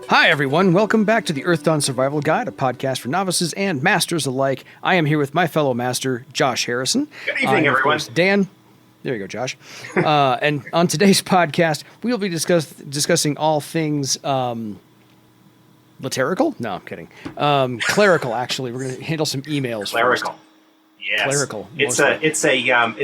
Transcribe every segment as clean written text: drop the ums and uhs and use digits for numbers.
Hi, everyone. Welcome back to the Earthdawn Survival Guide, a podcast for novices and masters alike. I am here with my fellow master, Josh Harrison. Good evening, everyone. Of course, Dan. There you go, Josh. And on today's podcast, we will be discussing all things literical? No, I'm kidding. Clerical, actually. We're going to handle some emails Clerical. first. Yes. Clerical. It's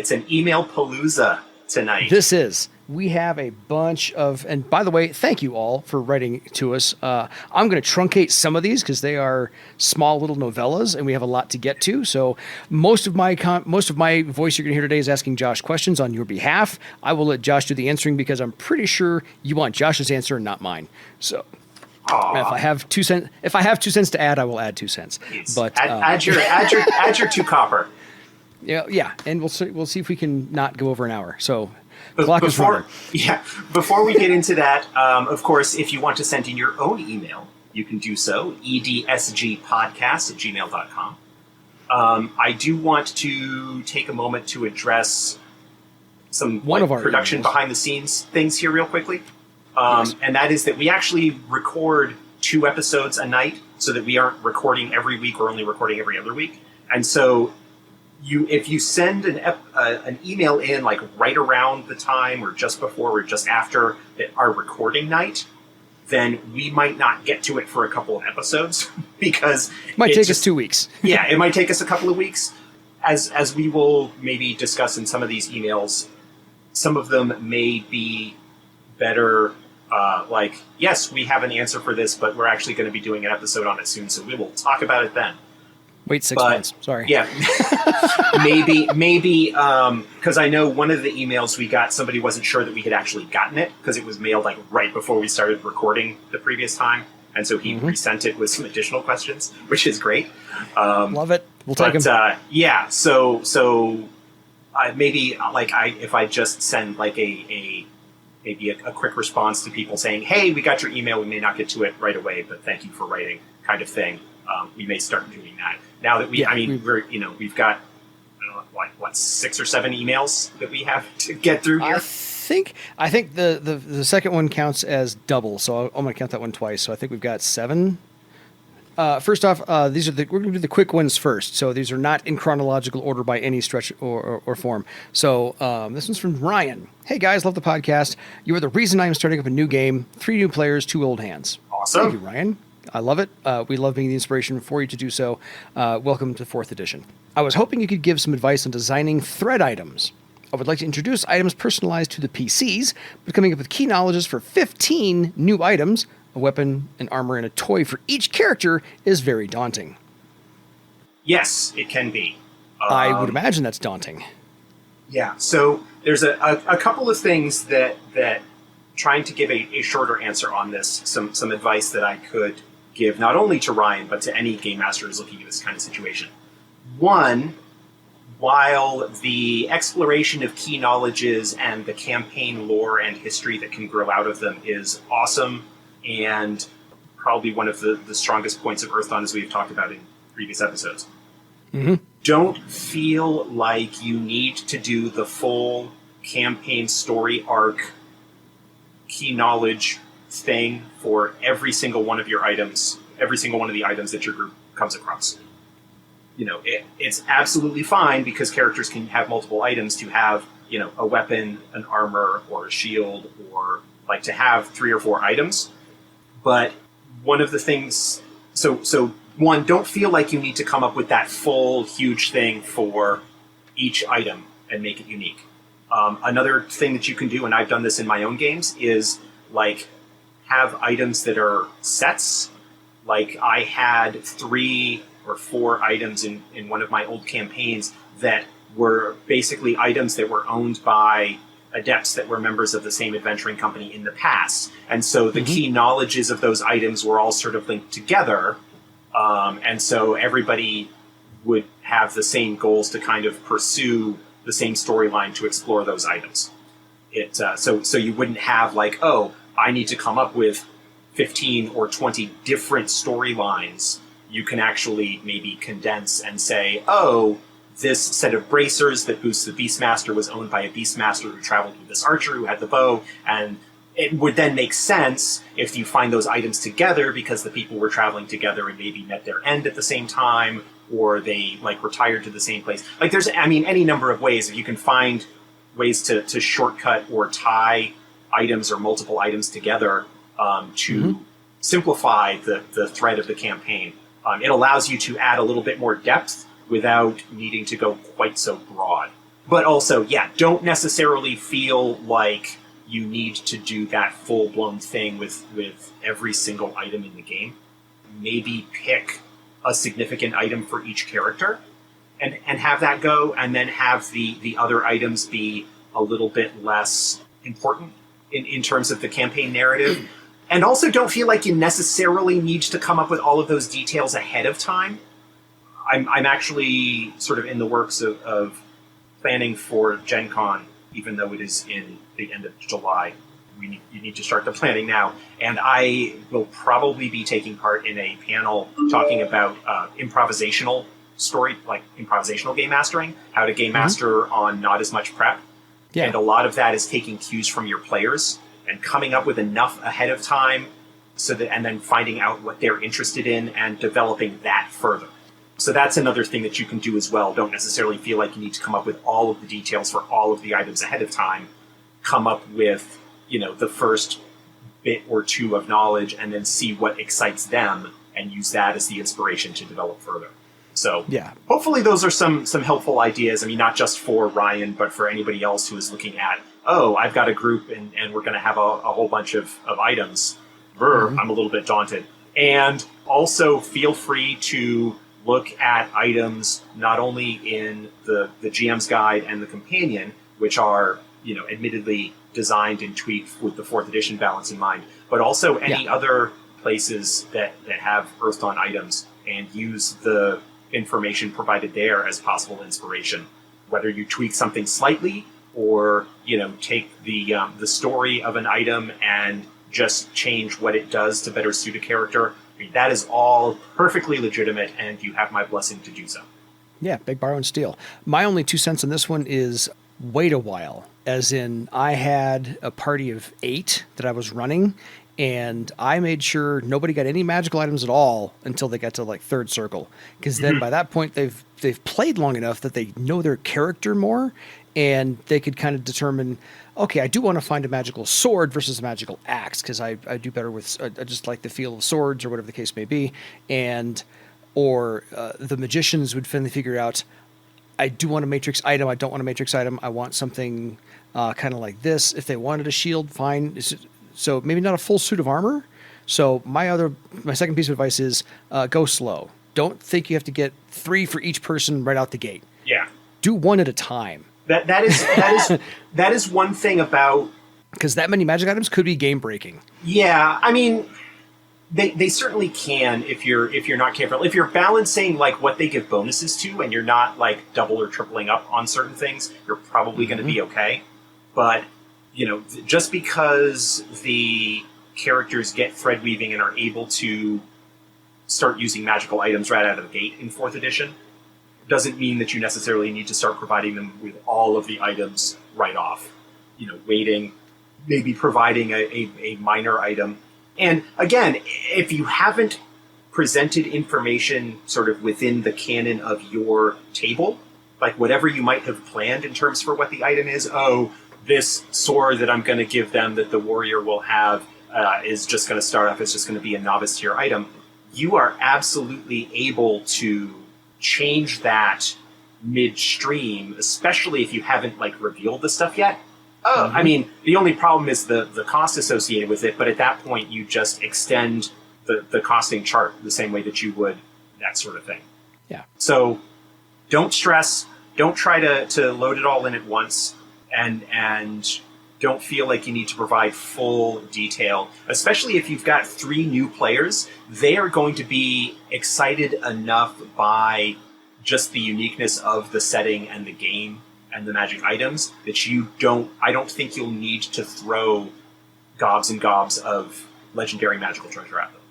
an email palooza tonight. This is. We have a bunch of, and by the way, thank you all for writing to us. I'm going to truncate some of these because they are small little novellas, and we have a lot to get to. So most of my voice you're going to hear today is asking Josh questions on your behalf. I will let Josh do the answering because I'm pretty sure you want Josh's answer and not mine. So if I have 2 cents to add, I will add 2 cents. But add your 2 copper. Yeah, and we'll see if we can not go over an hour. So. Before we get into that, of course, if you want to send in your own email, you can do so, edsgpodcast@gmail.com. I do want to take a moment to address some production behind-the-scenes things here real quickly. Yes. And that is that we actually record 2 episodes a night so that we aren't recording every week or only recording every other week. And so if you send an email in like right around the time or just before or just after our recording night, then we might not get to it for a couple of episodes because it might take us 2 weeks. Yeah, it might take us a couple of weeks. As we will maybe discuss in some of these emails, some of them may be better. Yes, we have an answer for this, but we're actually going to be doing an episode on it soon, so we will talk about it then. Wait 6 months. Sorry. Yeah. maybe, because I know one of the emails we got, somebody wasn't sure that we had actually gotten it because it was mailed like right before we started recording the previous time. And so he resent it with some additional questions, which is great. Love it. We'll take them. Yeah. So maybe if I just send like maybe a quick response to people saying, hey, we got your email. We may not get to it right away, but thank you for writing, kind of thing. We may start doing that now that we've got, I don't know, 6 or 7 emails that we have to get through here. I think the second one counts as double, so I'm going to count that one twice. So I think we've got 7. First off, we're going to do the quick ones first. So these are not in chronological order by any stretch or form. So this one's from Ryan. Hey guys, love the podcast. You are the reason I am starting up a new game. 3 new players, 2 old hands. Awesome. Thank you, Ryan. I love it. We love being the inspiration for you to do so. Welcome to 4th edition. I was hoping you could give some advice on designing thread items. I would like to introduce items personalized to the PCs, but coming up with key knowledges for 15 new items, a weapon, an armor, and a toy for each character is very daunting. Yes, it can be. I would imagine that's daunting. Yeah, so there's a couple of things that trying to give a shorter answer on this, some advice that I could give not only to Ryan, but to any game master who's looking at this kind of situation. One, while the exploration of key knowledges and the campaign lore and history that can grow out of them is awesome and probably one of the strongest points of Earthdawn, as we've talked about in previous episodes. Mm-hmm. Don't feel like you need to do the full campaign story arc key knowledge thing for every single one of your items, every single one of the items that your group comes across. It's absolutely fine because characters can have multiple items to have, a weapon, an armor, or a shield, or like to have 3 or 4 items. But one of the things, so one, don't feel like you need to come up with that full, huge thing for each item and make it unique. Another thing that you can do, and I've done this in my own games, is like have items that are sets. Like I had 3 or 4 items in one of my old campaigns that were basically items that were owned by adepts that were members of the same adventuring company in the past. And so the key knowledges of those items were all sort of linked together. And so everybody would have the same goals to kind of pursue the same storyline to explore those items. So you wouldn't have like, oh, I need to come up with 15 or 20 different storylines. You can actually maybe condense and say, oh, this set of bracers that boosts the Beastmaster was owned by a Beastmaster who traveled with this archer who had the bow, and it would then make sense if you find those items together because the people were traveling together and maybe met their end at the same time, or they like retired to the same place. Like there's, I mean, any number of ways. If you can find ways to shortcut or tie items or multiple items together to simplify the thread of the campaign, it allows you to add a little bit more depth without needing to go quite so broad. But also, yeah, don't necessarily feel like you need to do that full-blown thing with every single item in the game. Maybe pick a significant item for each character and have that go, and then have the other items be a little bit less important in terms of the campaign narrative. And also don't feel like you necessarily need to come up with all of those details ahead of time. I'm actually sort of in the works of planning for Gen Con, even though it is in the end of July. You need to start the planning now. And I will probably be taking part in a panel talking about improvisational story, like improvisational game mastering, how to game master on not as much prep. Yeah. And a lot of that is taking cues from your players and coming up with enough ahead of time and then finding out what they're interested in and developing that further. So that's another thing that you can do as well. Don't necessarily feel like you need to come up with all of the details for all of the items ahead of time. Come up with, the first bit or two of knowledge and then see what excites them and use that as the inspiration to develop further. So yeah, hopefully those are some helpful ideas. I mean, not just for Ryan, but for anybody else who is looking at, I've got a group and we're going to have a whole bunch of items. I'm a little bit daunted. And also feel free to look at items not only in the GM's guide and the companion, which are, admittedly designed and tweaked with the 4th edition balance in mind, but also any other places that have Earthdawn items, and use the information provided there as possible inspiration. Whether you tweak something slightly or, take the story of an item and just change what it does to better suit a character, I mean, that is all perfectly legitimate, and you have my blessing to do so. Yeah, big borrow and steal. My only 2 cents on this one is wait a while. As in, I had a party of 8 that I was running, and I made sure nobody got any magical items at all until they got to like 3rd circle. Because then by that point, they've played long enough that they know their character more, and they could kind of determine, okay, I do want to find a magical sword versus a magical axe, because I do better with, I just like the feel of swords or whatever the case may be. Or the magicians would finally figure out, I do want a matrix item, I don't want a matrix item, I want something kind of like this. If they wanted a shield, fine. So maybe not a full suit of armor. So my second piece of advice is go slow. Don't think you have to get 3 for each person right out the gate. Yeah. Do 1 at a time. That is one thing about, because that many magic items could be game breaking. Yeah, I mean, they certainly can if you're not careful. If you're balancing like what they give bonuses to, and you're not like double or tripling up on certain things, you're probably going to be okay. But just because the characters get thread weaving and are able to start using magical items right out of the gate in 4th edition doesn't mean that you necessarily need to start providing them with all of the items right off. Waiting, maybe providing a minor item. And again, if you haven't presented information sort of within the canon of your table, like whatever you might have planned in terms for what the item is, this sword that I'm going to give them that the warrior will have is just going to start off as just going to be a novice tier item, you are absolutely able to change that midstream, especially if you haven't like revealed the stuff yet. I mean, the only problem is the cost associated with it, but at that point you just extend the costing chart the same way that you would that sort of thing. Yeah. So don't stress, don't try to load it all in at once, and don't feel like you need to provide full detail, especially if you've got 3 new players. They are going to be excited enough by just the uniqueness of the setting and the game and the magic items that I don't think you'll need to throw gobs and gobs of legendary magical treasure at them.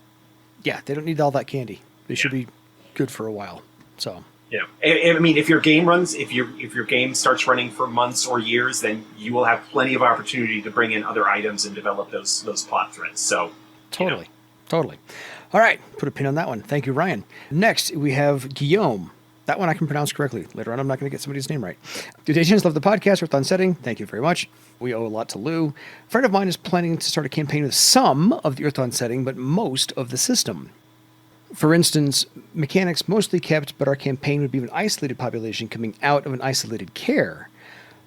Yeah, they don't need all that candy. They should be good for a while. So I mean, if your game starts running for months or years, then you will have plenty of opportunity to bring in other items and develop those plot threads. So Totally. All right, put a pin on that one. Thank you, Ryan. Next, we have Guillaume. That one I can pronounce correctly. Later on, I'm not going to get somebody's name right. Dutations, love the podcast. Earthdawn setting. Thank you very much. We owe a lot to Lou. A friend of mine is planning to start a campaign with some of the Earthdawn setting, but most of the system. For instance, mechanics mostly kept, but our campaign would be an isolated population coming out of an isolated kaer.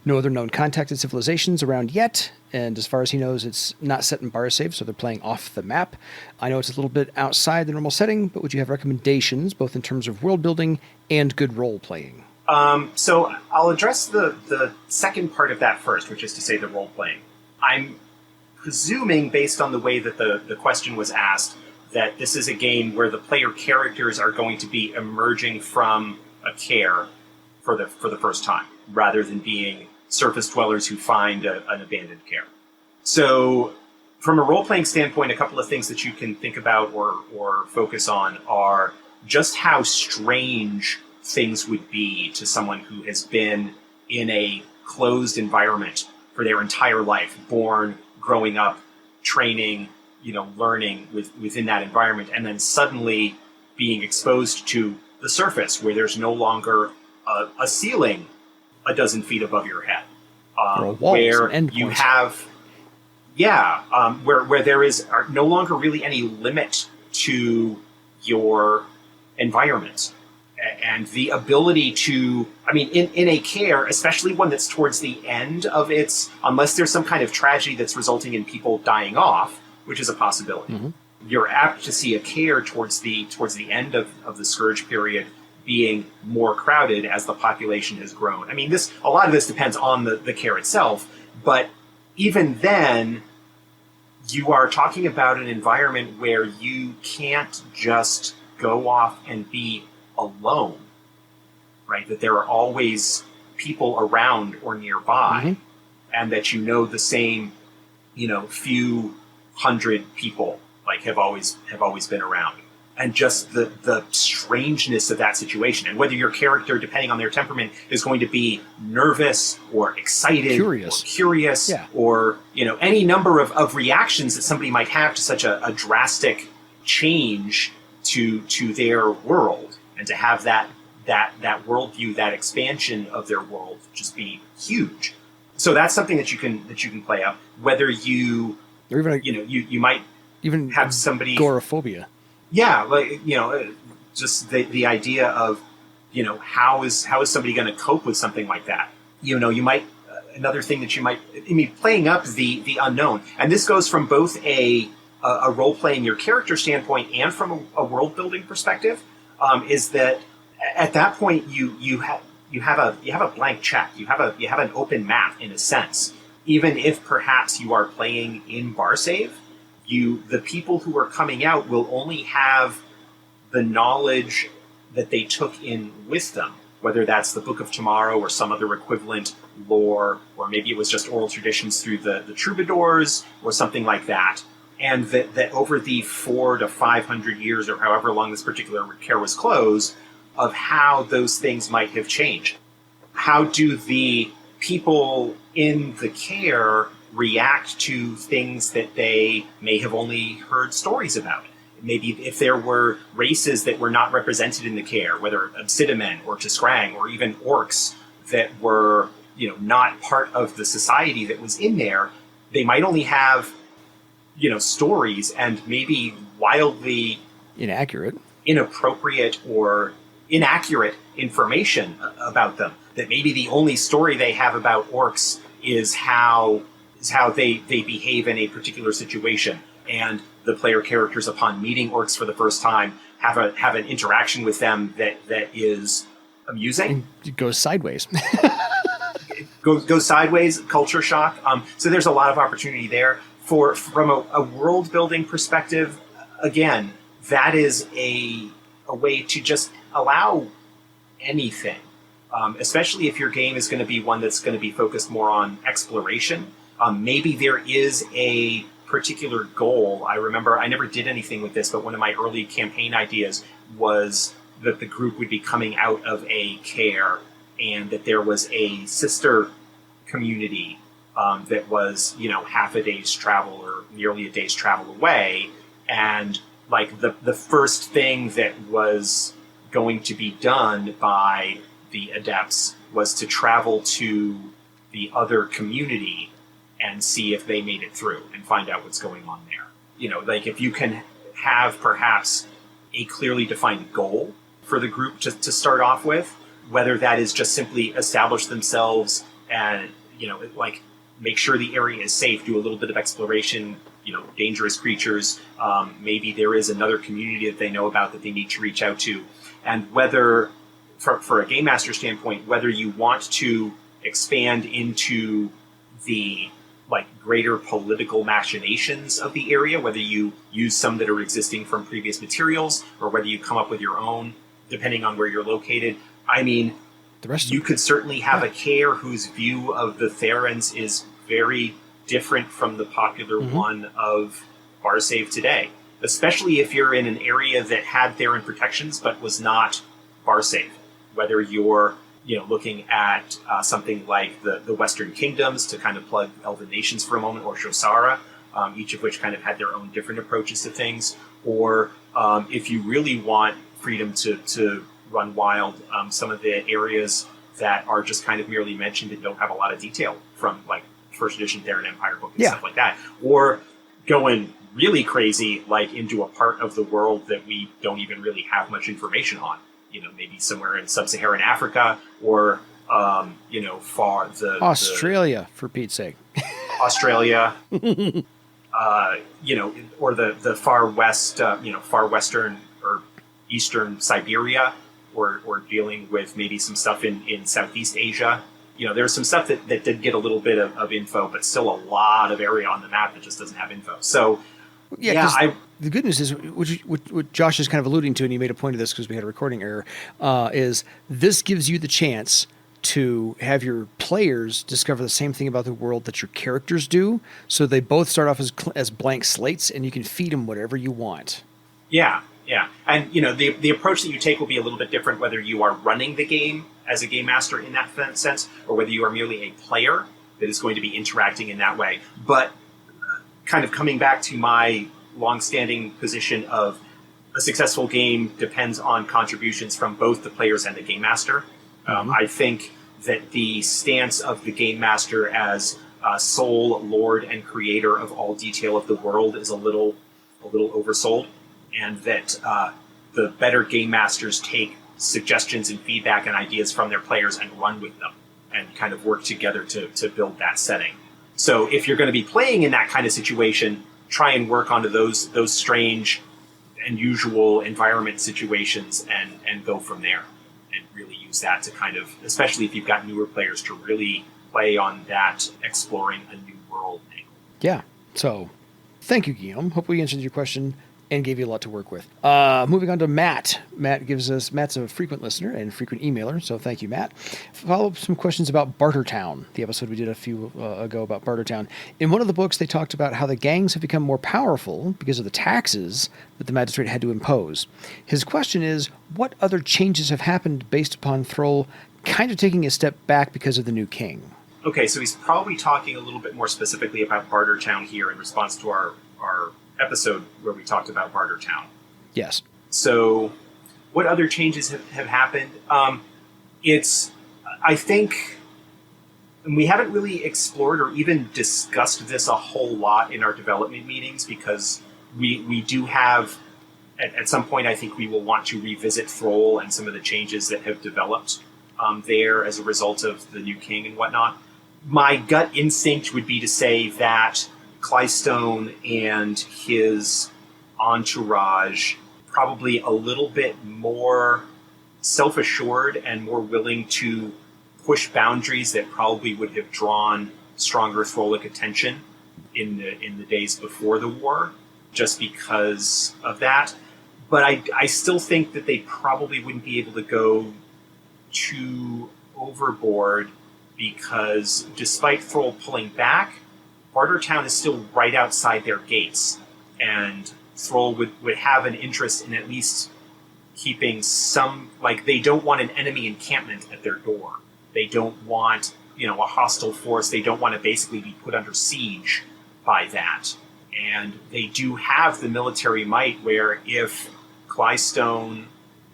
No other known contacted civilizations around yet, and as far as he knows, it's not set in Barsafe, so they're playing off the map. I know it's a little bit outside the normal setting, but would you have recommendations, both in terms of world building and good role playing? So I'll address the second part of that first, which is to say the role playing. I'm presuming, based on the way that the question was asked, that this is a game where the player characters are going to be emerging from a kaer for the first time, rather than being surface dwellers who find an abandoned kaer. So from a role-playing standpoint, a couple of things that you can think about or focus on are just how strange things would be to someone who has been in a closed environment for their entire life, born, growing up, training, learning within that environment, and then suddenly being exposed to the surface where there's no longer a ceiling a dozen feet above your head, where you have, where there is no longer really any limit to your environment, and the ability to, in a kaer, especially one that's towards the end of its, unless there's some kind of tragedy that's resulting in people dying off, which is a possibility. Mm-hmm. You're apt to see a kaer towards the end of the Scourge period being more crowded as the population has grown. A lot of this depends on the kaer itself, but even then, you are talking about an environment where you can't just go off and be alone, right? That there are always people around or nearby, mm-hmm. and that the same, few hundred people have always been around. And just the strangeness of that situation, and whether your character, depending on their temperament, is going to be nervous or excited, curious, or any number of reactions that somebody might have to such a drastic change to their world, and to have that worldview, that expansion of their world, just be huge. So that's something that you can play out. Whether you, or even you might even have somebody agoraphobia. Yeah, just the idea of, how is somebody going to cope with something like that? You might, another thing that you might, playing up the unknown. And this goes from both a role-playing your character standpoint and from a world-building perspective, is that at that point you have a blank check. You have an open map, in a sense. Even if perhaps you are playing in Barsave, the people who are coming out will only have the knowledge that they took in with them, whether that's the Book of Tomorrow or some other equivalent lore, or maybe it was just oral traditions through the troubadours or something like that. And that over the 400 to 500 years, or however long this particular kaer was closed, of how those things might have changed. How do the people in the kaer react to things that they may have only heard stories about? Maybe if there were races that were not represented in the kaer, whether Obsidimen or Tiskrang or even orcs that were, not part of the society that was in there, they might only have, stories and maybe wildly inappropriate or inaccurate information about them. That maybe the only story they have about orcs is how they behave in a particular situation, and the player characters, upon meeting orcs for the first time, have an interaction with them that is amusing. It goes sideways. goes sideways, culture shock. So there's a lot of opportunity there. From a world building perspective, again, that is a way to just allow anything, especially if your game is going to be one that's going to be focused more on exploration. Maybe there is a particular goal. I remember I never did anything with this, but one of my early campaign ideas was that the group would be coming out of a kaer, and that there was a sister community that was, half a day's travel or nearly a day's travel away. And like the first thing that was going to be done by the adepts was to travel to the other community and see if they made it through and find out what's going on there. If you can have perhaps a clearly defined goal for the group to start off with, whether that is just simply establish themselves and, make sure the area is safe, do a little bit of exploration, dangerous creatures. Maybe there is another community that they know about that they need to reach out to. And whether, for a game master standpoint, whether you want to expand into the greater political machinations of the area, whether you use some that are existing from previous materials or whether you come up with your own, depending on where you're located. I mean, you could certainly have a kaer whose view of the Therans is very different from the popular one of Barsave today, especially if you're in an area that had Theran protections but was not Barsave. Whether you're looking at something like the Western Kingdoms, to kind of plug Elven Nations for a moment, or Shosara, each of which kind of had their own different approaches to things. Or if you really want freedom to run wild, some of the areas that are just kind of merely mentioned and don't have a lot of detail from first edition Theran Empire book and stuff like that. Or going really crazy, into a part of the world that we don't even really have much information on. Maybe somewhere in sub-Saharan Africa, or far Australia, for Pete's sake. Australia, or the far west, far western or eastern Siberia, or dealing with maybe some stuff in Southeast Asia. There's some stuff that did get a little bit of info, but still a lot of area on the map that just doesn't have info. So, the good news is, what Josh is kind of alluding to, and he made a point of this because we had a recording error, is this gives you the chance to have your players discover the same thing about the world that your characters do. So they both start off as blank slates, and you can feed them whatever you want. Yeah. And, the approach that you take will be a little bit different whether you are running the game as a game master in that sense, or whether you are merely a player that is going to be interacting in that way. But kind of coming back to my long-standing position of a successful game depends on contributions from both the players and the game master. I think that the stance of the game master as sole lord and creator of all detail of the world is a little oversold, and that the better game masters take suggestions and feedback and ideas from their players and run with them and kind of work together to build that setting. So if you're going to be playing in that kind of situation, try and work onto those strange, unusual environment situations and go from there, and really use that to kind of, especially if you've got newer players, to really play on that exploring a new world angle. Yeah. So thank you, Guillaume. Hope we answered your question and gave you a lot to work with. Moving on to Matt. Matt's a frequent listener and frequent emailer, so thank you, Matt. Follow up some questions about Bartertown, the episode we did a few ago about Bartertown. In one of the books, they talked about how the gangs have become more powerful because of the taxes that the magistrate had to impose. His question is, what other changes have happened based upon Throal kind of taking a step back because of the new king? Okay, so he's probably talking a little bit more specifically about Bartertown here in response to our episode where we talked about Bartertown. Yes. So what other changes have happened? I think, and we haven't really explored or even discussed this a whole lot in our development meetings, because we do have, at some point, I think we will want to revisit Throal and some of the changes that have developed there as a result of the new king and whatnot. My gut instinct would be to say that Clystone and his entourage probably a little bit more self-assured and more willing to push boundaries that probably would have drawn stronger Throlic attention in the days before the war, just because of that. But I still think that they probably wouldn't be able to go too overboard, because despite Throal pulling back, Bartertown is still right outside their gates, and Throal would have an interest in at least keeping some, like, they don't want an enemy encampment at their door. They don't want, a hostile force. They don't want to basically be put under siege by that. And they do have the military might where if Clystone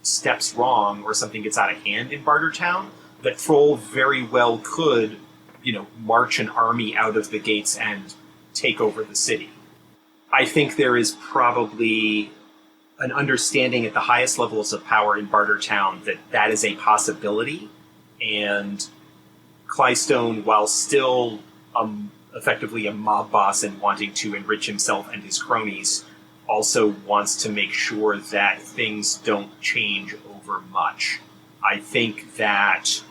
steps wrong or something gets out of hand in Bartertown, that Throal very well could, march an army out of the gates and take over the city. I think there is probably an understanding at the highest levels of power in Bartertown that that is a possibility, and Clystone, while still effectively a mob boss and wanting to enrich himself and his cronies, also wants to make sure that things don't change over much. I think that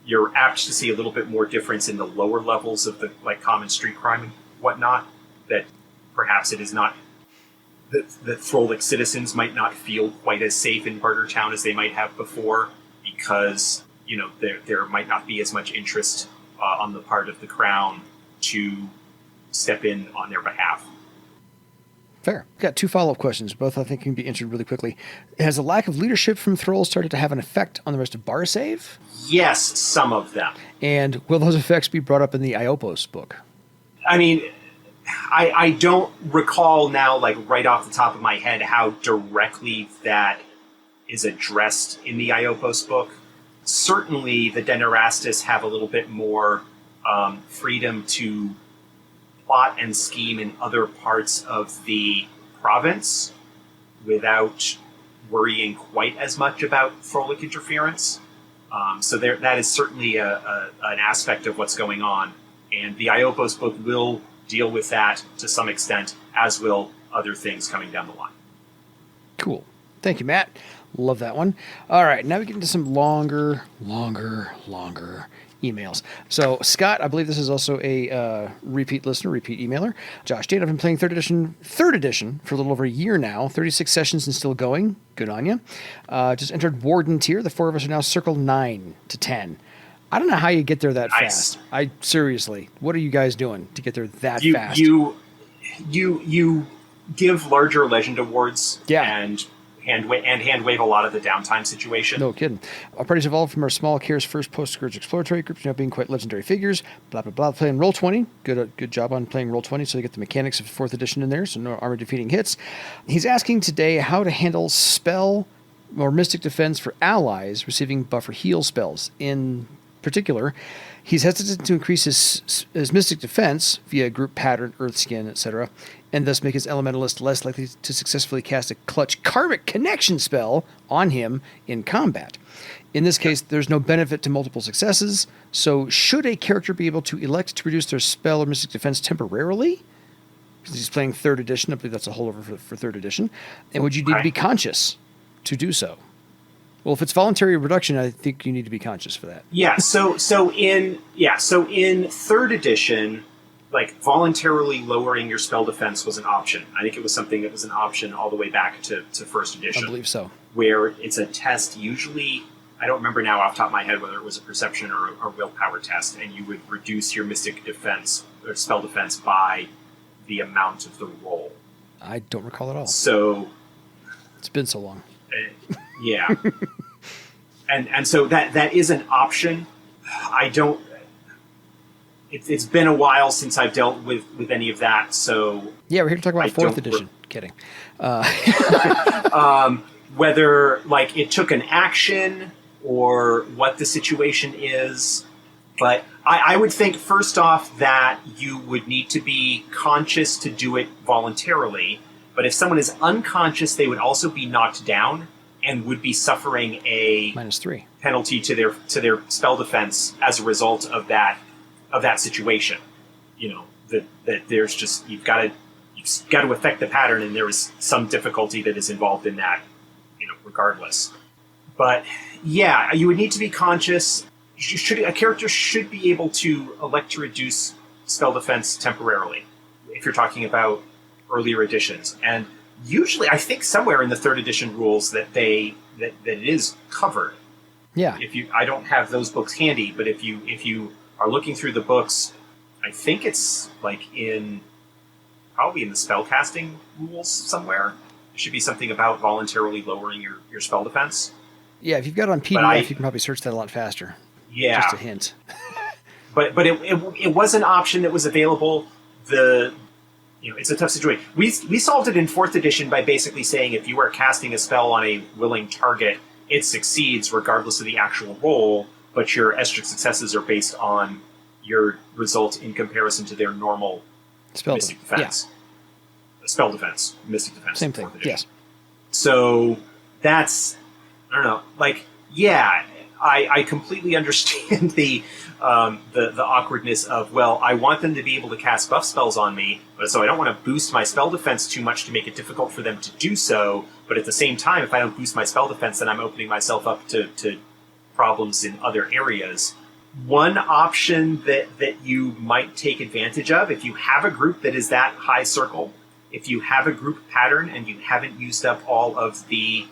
you're apt to see a little bit more difference in the lower levels of the common street crime and whatnot, that perhaps it is not that Throlic citizens might not feel quite as safe in Bartertown as they might have before, because there might not be as much interest on the part of the crown to step in on their behalf. Fair. Got 2 follow-up questions. Both I think can be answered really quickly. Has the lack of leadership from Throal started to have an effect on the rest of Barsave? Yes, some of them. And will those effects be brought up in the Iopos book? I mean, I don't recall now, right off the top of my head, how directly that is addressed in the Iopos book. Certainly, the Denerastus have a little bit more freedom to plot and scheme in other parts of the province without worrying quite as much about Throlic interference. So that is certainly an aspect of what's going on. And the Iopos book will deal with that to some extent, as will other things coming down the line. Cool. Thank you, Matt. Love that one. All right, now we get into some longer emails. So, Scott, I believe this is also a repeat listener, repeat emailer. Josh, Dane, I've been playing third edition for a little over a year now. 36 sessions and still going. Good on you. Just entered Warden tier. The 4 of us are now circle 9 to 10. I don't know how you get there that fast. Seriously, what are you guys doing to get there that fast? You give larger legend awards, yeah, and hand wave a lot of the downtime situation. No kidding. Our parties evolved from our small cares first post-Scourge exploratory groups now being quite legendary figures. Blah blah blah. Playing Roll20. Good job on playing Roll20. So you get the mechanics of 4th edition in there. So no armor defeating hits. He's asking today how to handle spell or mystic defense for allies receiving buffer heal spells. In particular, he's hesitant to increase his mystic defense via group pattern, earth skin, etc., and thus make his elementalist less likely to successfully cast a clutch karmic connection spell on him in combat. In this case, there's no benefit to multiple successes, so should a character be able to elect to reduce their spell or mystic defense temporarily? Because he's playing 3rd edition, I believe that's a holdover for 3rd edition. And would you need to be conscious to do so? Well, if it's voluntary reduction, I think you need to be conscious for that. Yeah. So in 3rd edition, voluntarily lowering your spell defense was an option. I think it was something that was an option all the way back to 1st edition. I believe so. Where it's a test. Usually, I don't remember now off the top of my head whether it was a perception or a willpower test, and you would reduce your mystic defense or spell defense by the amount of the roll. I don't recall at all. So it's been so long. Yeah. and so that is an option. I don't... It's been a while since I've dealt with any of that, so... Yeah, we're here to talk about 4th edition. Kidding. Whether, it took an action or what the situation is. But I would think, first off, that you would need to be conscious to do it voluntarily. But if someone is unconscious, they would also be knocked down and would be suffering a -3 penalty to their spell defense as a result of that situation. That there's just you've got to affect the pattern, and there is some difficulty that is involved in that, regardless. But yeah, you would need to be conscious. A character should be able to elect to reduce spell defense temporarily if you're talking about earlier editions, and usually I think somewhere in the 3rd edition rules that it is covered. Yeah. I don't have those books handy, but if you are looking through the books, I think it's probably in the spellcasting rules somewhere. should be something about voluntarily lowering your spell defense. Yeah, if you've got it on PDF, you can probably search that a lot faster. Yeah. Just a hint. But it was an option that was available. It's a tough situation. We solved it in 4th edition by basically saying if you are casting a spell on a willing target, it succeeds regardless of the actual roll, but your asterisk successes are based on your result in comparison to their normal mystic defense. Yeah. Spell defense, mystic defense. Same thing, yes. So that's, I don't know, like, yeah, I completely understand the awkwardness of, well, I want them to be able to cast buff spells on me, but so I don't want to boost my spell defense too much to make it difficult for them to do so, but at the same time, if I don't boost my spell defense, then I'm opening myself up to problems in other areas. One option that you might take advantage of, if you have a group that is that high circle, if you have a group pattern and you haven't used up all of the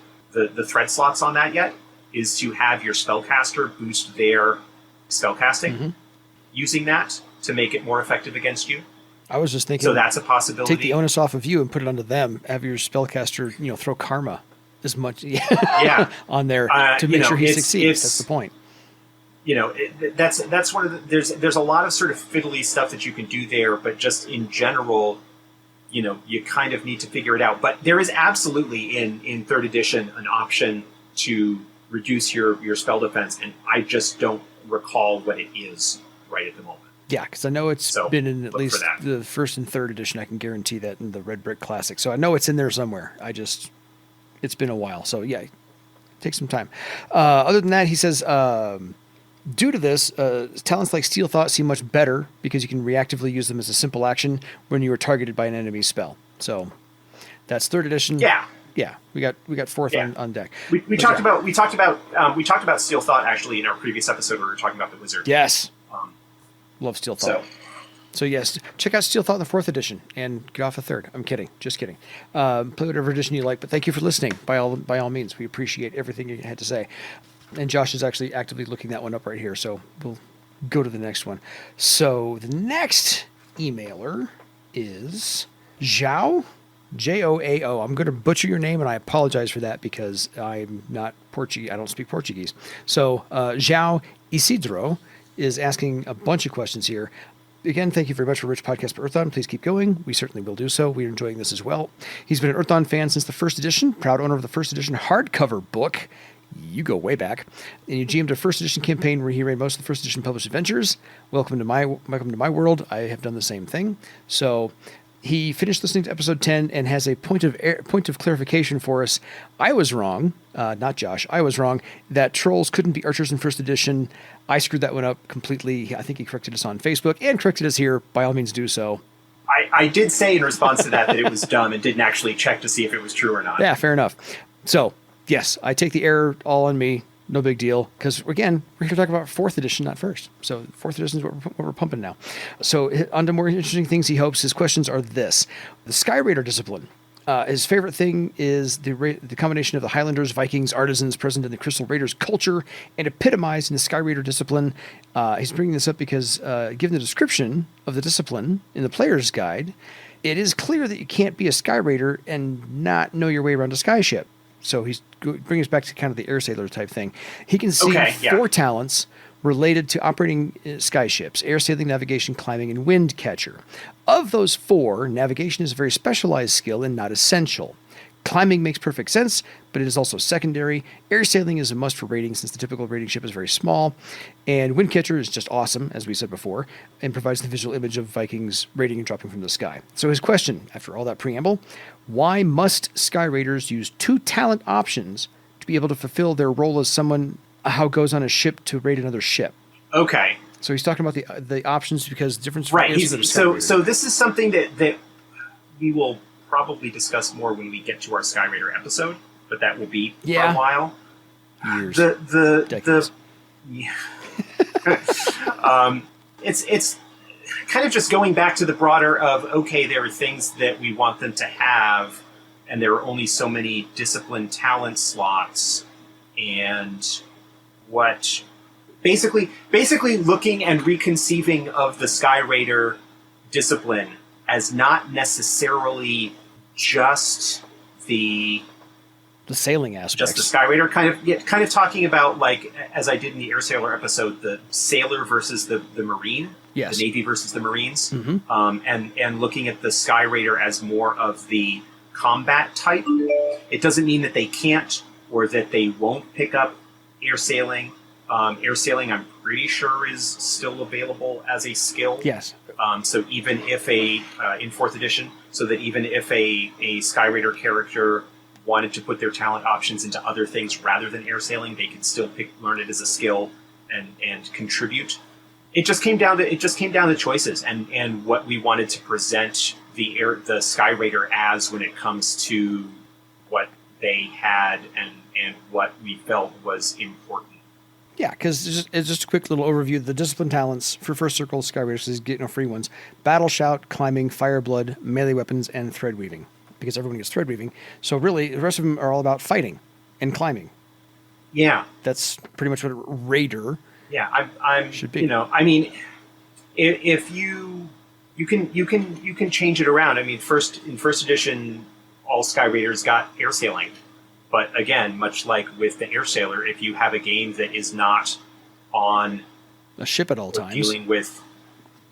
thread slots on that yet, is to have your spellcaster boost their spellcasting, using that to make it more effective against you. I was just thinking, so that's a possibility. Take the onus off of you and put it onto them. Have your spellcaster, throw karma as much on there to make sure he succeeds. That's the point. That's one of the, there's a lot of sort of fiddly stuff that you can do there, but just in general, you kind of need to figure it out. But there is absolutely in 3rd edition an option to reduce your spell defense, and I just don't recall what it is right at the moment. Yeah, because I know it's been in at least the 1st and 3rd edition. I can guarantee that in the Red Brick Classic. So I know it's in there somewhere. It's been a while. So yeah, take some time. Other than that, he says, due to this, talents like Steel Thought seem much better because you can reactively use them as a simple action when you are targeted by an enemy spell. So that's 3rd edition. Yeah. Yeah, we got 4th on deck. We talked about Steel Thought actually in our previous episode where we were talking about the wizard. Yes, love Steel Thought. So yes, check out Steel Thought in the 4th edition and get off a 3rd. I'm kidding, just kidding. Play whatever edition you like, but thank you for listening. By all means, we appreciate everything you had to say. And Josh is actually actively looking that one up right here, so we'll go to the next one. So the next emailer is Joao. Joao. I'm going to butcher your name, and I apologize for that because I'm not Portuguese. I don't speak Portuguese. So Joao Isidro is asking a bunch of questions here. Again, thank you very much for Rich Podcast for Earthdawn. Please keep going. We certainly will do so. We're enjoying this as well. He's been an Earthdawn fan since the 1st edition, proud owner of the 1st edition hardcover book. You go way back. And you GM'd a 1st edition campaign where he ran most of the 1st edition published adventures. Welcome to my world. I have done the same thing. So he finished listening to episode 10 and has a point of clarification for us. I was wrong, not Josh. I was wrong that trolls couldn't be archers in 1st edition. I screwed that one up completely. I think he corrected us on Facebook and corrected us here. By all means, do so. I did say in response to that it was dumb and didn't actually check to see if it was true or not. Yeah, fair enough. So, yes, I take the error all on me. No big deal. Because, again, we're here to talk about 4th edition, not 1st. So 4th edition is what we're pumping now. So on to more interesting things he hopes. His questions are this. The Skyraider Discipline. His favorite thing is the combination of the Highlanders, Vikings, artisans present in the Crystal Raiders culture and epitomized in the Skyraider Discipline. He's bringing this up because given the description of the discipline in the player's guide, it is clear that you can't be a Skyraider and not know your way around a skyship. So he's bringing us back to kind of the air sailor type thing. He can see 4 talents related to operating skyships: air sailing, navigation, climbing, and wind catcher. Of those 4, navigation is a very specialized skill and not essential. Climbing makes perfect sense, but it is also secondary. Air sailing is a must for raiding since the typical raiding ship is very small. And wind catcher is just awesome, as we said before, and provides the visual image of Vikings raiding and dropping from the sky. So his question, after all that preamble, why must Sky Raiders use 2 talent options to be able to fulfill their role as someone how goes on a ship to raid another ship? Okay. So he's talking about the options because difference. Right. So this is something that we will probably discuss more when we get to our Skyraider episode, but that will be for a while. Years. It's kind of just going back to the broader of, okay, there are things that we want them to have, and there are only so many discipline talent slots, and what basically looking and reconceiving of the Skyraider discipline as not necessarily just the sailing aspects. Just the Skyraider, kind of talking about, like, as I did in the Air Sailor episode, the sailor versus the Marine, yes. The Navy versus the Marines, mm-hmm. and looking at the Skyraider as more of the combat type. It doesn't mean that they can't or that they won't pick up air sailing. Air sailing, I'm pretty sure, is still available as a skill. Yes. So even if in 4th edition, so that even if a Skyraider character wanted to put their talent options into other things rather than air sailing, they could still learn it as a skill and contribute. It just came down to choices and what we wanted to present the Skyraider as when it comes to what they had and what we felt was important. Yeah, because it's just a quick little overview. The discipline talents for First Circle Skyraiders is getting free ones: Battle Shout, Climbing, Fire Blood, Melee Weapons, and Thread Weaving. Because everyone gets thread weaving. So really, the rest of them are all about fighting and climbing. Yeah. That's pretty much what a raider should be. You know, I mean, if you can change it around. I mean, in first edition, all Sky Raiders got air sailing. But again, much like with the Air Sailor, if you have a game that is not on a ship at all times, dealing with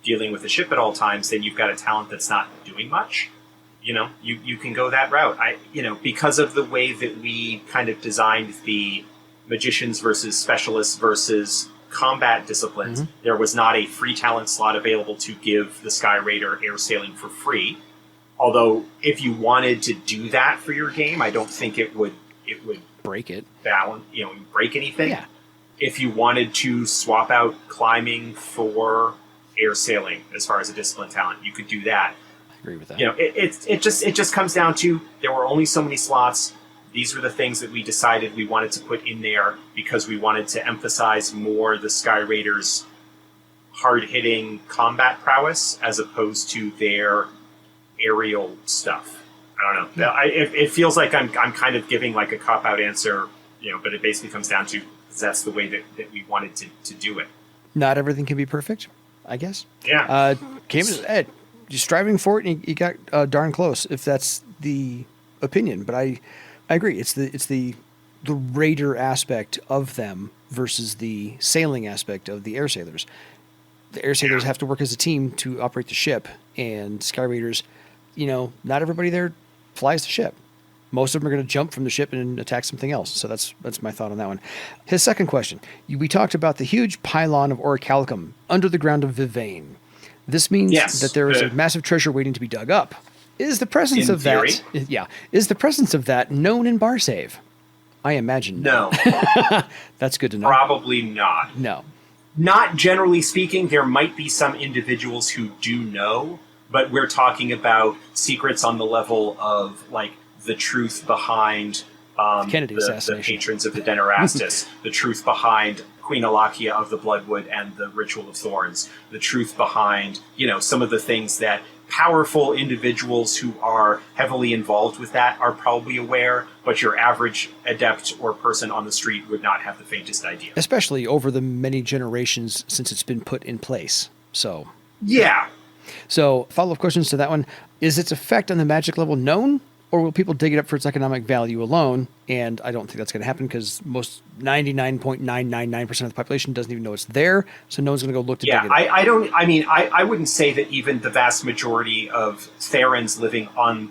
the ship at all times, then you've got a talent that's not doing much. You know, you can go that route. Because of the way that we kind of designed the magicians versus specialists versus combat disciplines, mm-hmm. there was not a free talent slot available to give the Skyraider air sailing for free. Although, if you wanted to do that for your game, I don't think it would break it, break anything. Yeah. If you wanted to swap out climbing for air sailing as far as a discipline talent, you could do that. Agree with that. You know, it just comes down to there were only so many slots. These were the things that we decided we wanted to put in there because we wanted to emphasize more the Skyraider's hard-hitting combat prowess as opposed to their aerial stuff. I don't know. It feels like I'm kind of giving like a cop-out answer, but it basically comes down to that's the way that we wanted to do it. Not everything can be perfect, I guess. Yeah. Ed, you're striving for it, and you got darn close, if that's the opinion. But I agree. It's the raider aspect of them versus the sailing aspect of the air sailors. The air sailors have to work as a team to operate the ship, and Sky Raiders, not everybody there flies the ship. Most of them are going to jump from the ship and attack something else. So that's my thought on that one. His second question. We talked about the huge pylon of Orichalcum under the ground of Vivane. This means that there is a massive treasure waiting to be dug up. Is the presence of that? Yeah. Is the presence of that known in Barsave? I imagine no. That's good to know. Probably not. No. Not generally speaking. There might be some individuals who do know, but we're talking about secrets on the level of like the truth behind Kennedy the assassination. Patrons of the Denerastus, the truth behind Queen Alakia of the Bloodwood and the Ritual of Thorns, the truth behind, some of the things that powerful individuals who are heavily involved with that are probably aware, but your average adept or person on the street would not have the faintest idea. Especially over the many generations since it's been put in place. So. Yeah. So, follow-up questions to that one. Is its effect on the magic level known? Or will people dig it up for its economic value alone? And I don't think that's going to happen because most 99.999% of the population doesn't even know it's there. So no one's going to go look to dig it up. I wouldn't say that even the vast majority of Therans living on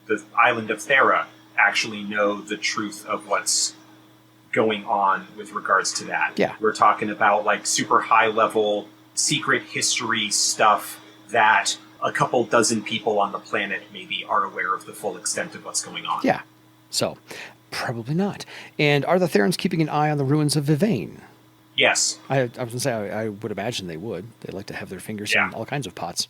the island of Thera actually know the truth of what's going on with regards to that. Yeah. We're talking about like super high level secret history stuff that a couple dozen people on the planet maybe are aware of the full extent of what's going on. Yeah. So, probably not. And are the Therans keeping an eye on the ruins of Vivane? Yes. I was going to say, I would imagine they would. They like to have their fingers in all kinds of pots.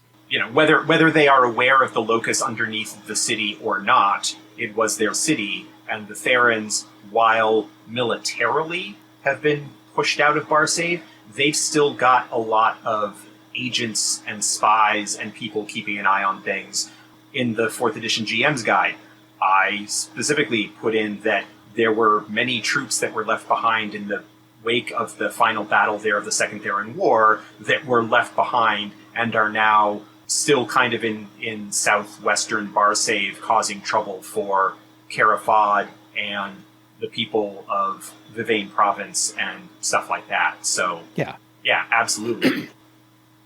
Whether they are aware of the locus underneath the city or not, it was their city, and the Therans, while militarily have been pushed out of Barsave, they've still got a lot of agents and spies and people keeping an eye on things. In the 4th edition GM's guide, I specifically put in that there were many troops that were left behind in the wake of the final battle there of the Second Theran War that were left behind and are now still kind of in southwestern Barsave causing trouble for Carafod and the people of Vivane province and stuff like that. So Yeah. yeah, absolutely.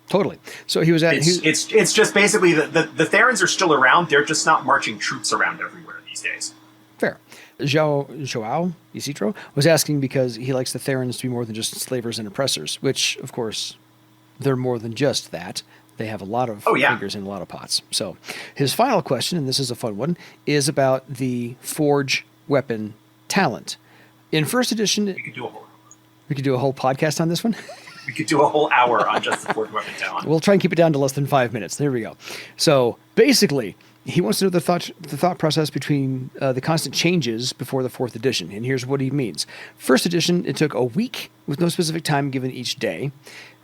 Totally. So he was at... It's just basically the Therans are still around. They're just not marching troops around everywhere these days. Fair. Joao Isidro was asking because he likes the Therans to be more than just slavers and oppressors, which, of course, they're more than just that. They have a lot of fingers in a lot of pots. So his final question, and this is a fun one, is about the Forge weapon talent. In first edition... We could do a whole podcast on this one? We could do a whole hour on just the Forge weapon talent. We'll try and keep it down to less than 5 minutes. There we go. So basically... he wants to know the thought process between the constant changes before the 4th edition, and here's what he means. First edition, it took a week with no specific time given each day.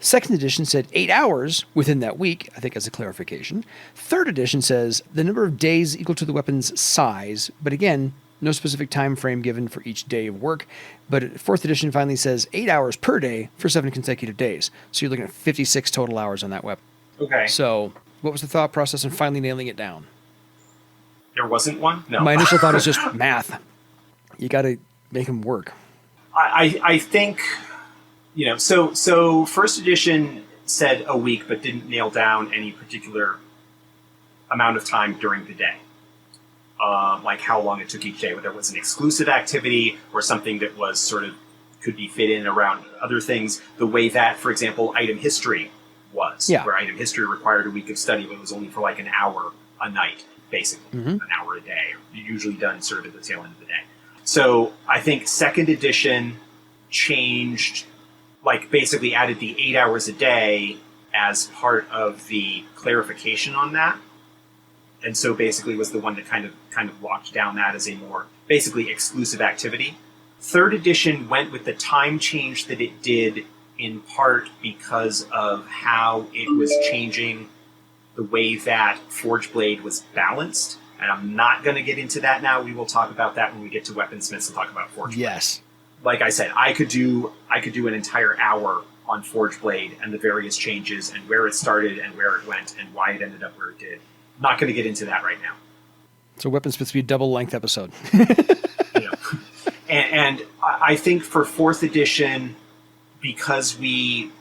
Second edition said 8 hours within that week, I think as a clarification. Third edition says the number of days equal to the weapon's size, but again, no specific time frame given for each day of work. But 4th edition finally says 8 hours per day for 7 consecutive days. So you're looking at 56 total hours on that weapon. Okay. So what was the thought process in finally nailing it down? There wasn't one? No. My initial thought is just math. You got to make them work. I think, so first edition said a week, but didn't nail down any particular amount of time during the day. Like how long it took each day, whether it was an exclusive activity or something that was sort of could be fit in around other things. The way that, for example, item history was, where item history required a week of study, but it was only for like an hour a night. Basically, an hour a day, usually done sort of at the tail end of the day. So I think second edition changed, like basically added the 8 hours a day as part of the clarification on that. And so basically was the one that kind of locked down that as a more basically exclusive activity. Third edition went with the time change that it did in part because of how it was changing the way that Forge Blade was balanced, and I'm not going to get into that now. We will talk about that when we get to Weaponsmiths and talk about Forge Blade. Yes. Like I said, I could do an entire hour on Forge Blade and the various changes and where it started and where it went and why it ended up where it did. I'm not going to get into that right now. So Weaponsmiths be a double-length episode. And I think for 4th edition, because we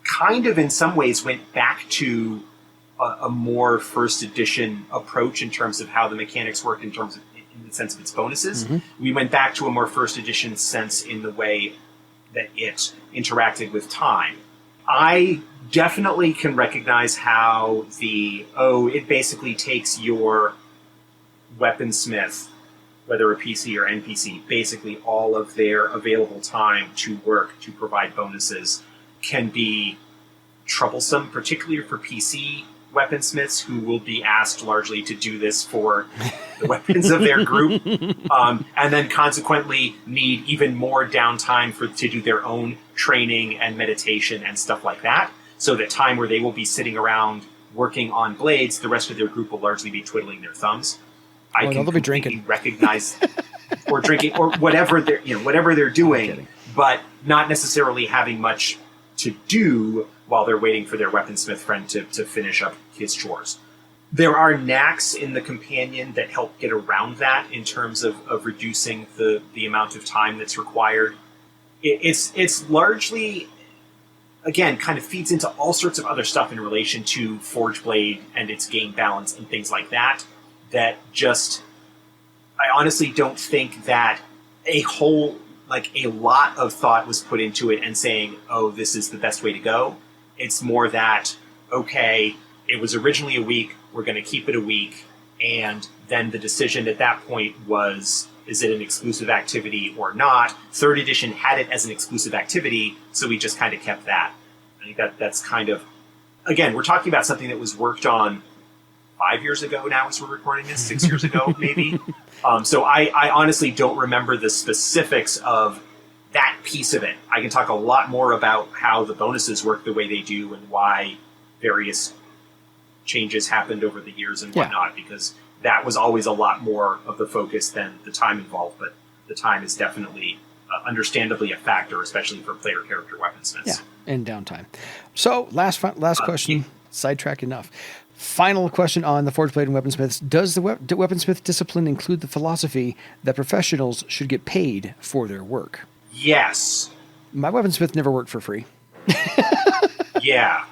kind of in some ways went back to a more first edition approach in terms of how the mechanics worked in the sense of its bonuses. Mm-hmm. We went back to a more first edition sense in the way that it interacted with time. I definitely can recognize how it basically takes your weaponsmith, whether a PC or NPC, basically all of their available time to work to provide bonuses can be troublesome, particularly for PC weaponsmiths who will be asked largely to do this for the weapons of their group, and then consequently need even more downtime to do their own training and meditation and stuff like that. So that time where they will be sitting around working on blades, the rest of their group will largely be twiddling their thumbs. I can be drinking, recognize, or drinking, or whatever they're doing, but not necessarily having much to do while they're waiting for their weaponsmith friend to finish up his chores. There are knacks in the companion that help get around that in terms of reducing the amount of time that's required. It's largely, again, kind of feeds into all sorts of other stuff in relation to Forge Blade and its game balance and things like that, that just, I honestly don't think that a lot of thought was put into it and saying, oh, this is the best way to go. It's more that, okay, it was originally a week, we're going to keep it a week, and then the decision at that point was, is it an exclusive activity or not? Third edition had it as an exclusive activity, so we just kind of kept that. I think that's kind of, again, we're talking about something that was worked on 5 years ago now as we're recording this, 6 years ago maybe. So I honestly don't remember the specifics of that piece of it. I can talk a lot more about how the bonuses work the way they do and why various changes happened over the years and whatnot, because that was always a lot more of the focus than the time involved. But the time is definitely, understandably, a factor, especially for player character weaponsmiths. Yeah, and downtime. So last question, sidetrack enough. Final question on the Forge Blade and Weaponsmiths. Does the Weaponsmith discipline include the philosophy that professionals should get paid for their work? Yes. My Weaponsmith never worked for free. Yeah.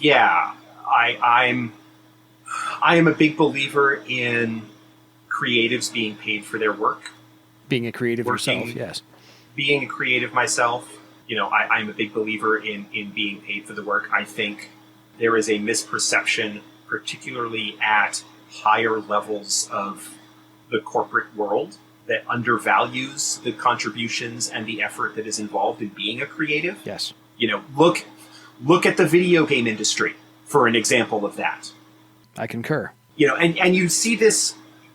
I am a big believer in creatives being paid for their work. Being a creative yourself, yes. Being a creative myself, I'm a big believer in being paid for the work. I think there is a misperception, particularly at higher levels of the corporate world, that undervalues the contributions and the effort that is involved in being a creative. Yes. Look at the video game industry for an example of that. I concur. And you see this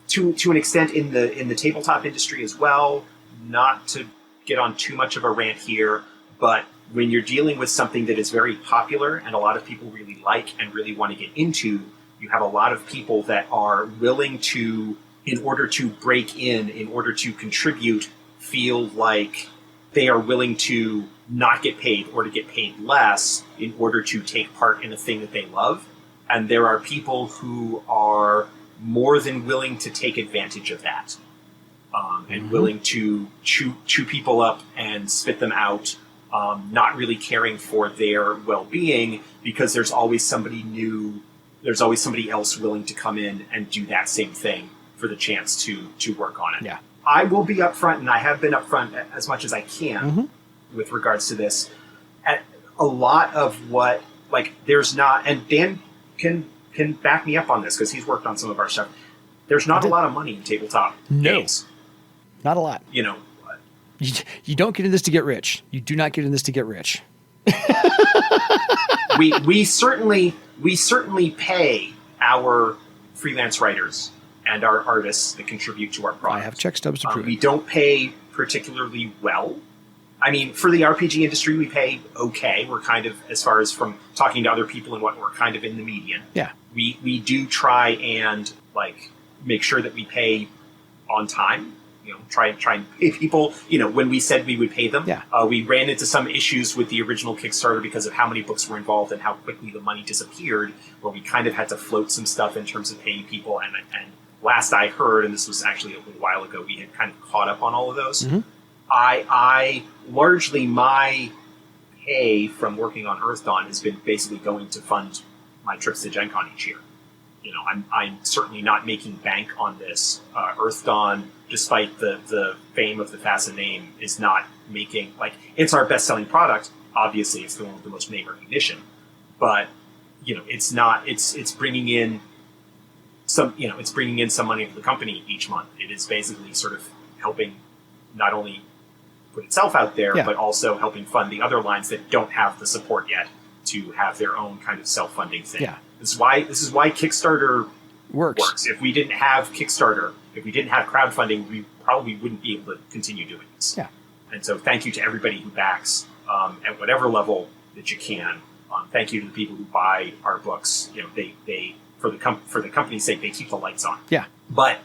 to an extent in the tabletop industry as well. Not to get on too much of a rant here, but when you're dealing with something that is very popular and a lot of people really like and really want to get into, you have a lot of people that are willing to, in order to break in order to contribute, feel like they are willing to not get paid or to get paid less in order to take part in a thing that they love. And there are people who are more than willing to take advantage of that, and willing to chew people up and spit them out, not really caring for their well-being, because there's always somebody new, there's always somebody else willing to come in and do that same thing for the chance to work on it. Yeah. I will be upfront, and I have been upfront as much as I can with regards to this. At a lot of what, there's not, and Dan can back me up on this because he's worked on some of our stuff. There's not a lot of money in tabletop games. Not a lot. You don't get in this to get rich. You do not get in this to get rich. we certainly pay our freelance writers and our artists that contribute to our product. I have check stubs to prove We don't pay particularly well. I mean, for the RPG industry, we pay okay. We're kind of, as far as from talking to other people and what, we're kind of in the median. Yeah. We do try and make sure that we pay on time. Try and pay people. When we said we would pay them. Yeah. We ran into some issues with the original Kickstarter because of how many books were involved and how quickly the money disappeared. Where we kind of had to float some stuff in terms of paying people. And last I heard, and this was actually a little while ago, we had kind of caught up on all of those. I largely, my pay from working on Earthdawn has been basically going to fund my trips to Gen Con each year. I'm certainly not making bank on this. Earthdawn, despite the fame of the FASA name, is not making, it's our best-selling product. Obviously, it's the one with the most name recognition. But, it's not, it's bringing in some money to the company each month. It is basically sort of helping not only put itself out there, but also helping fund the other lines that don't have the support yet to have their own kind of self-funding thing. Yeah. This is why Kickstarter works. If we didn't have Kickstarter, if we didn't have crowdfunding, we probably wouldn't be able to continue doing this. Yeah. And so thank you to everybody who backs at whatever level that you can. Thank you to the people who buy our books. They for the company's sake, they keep the lights on. Yeah. But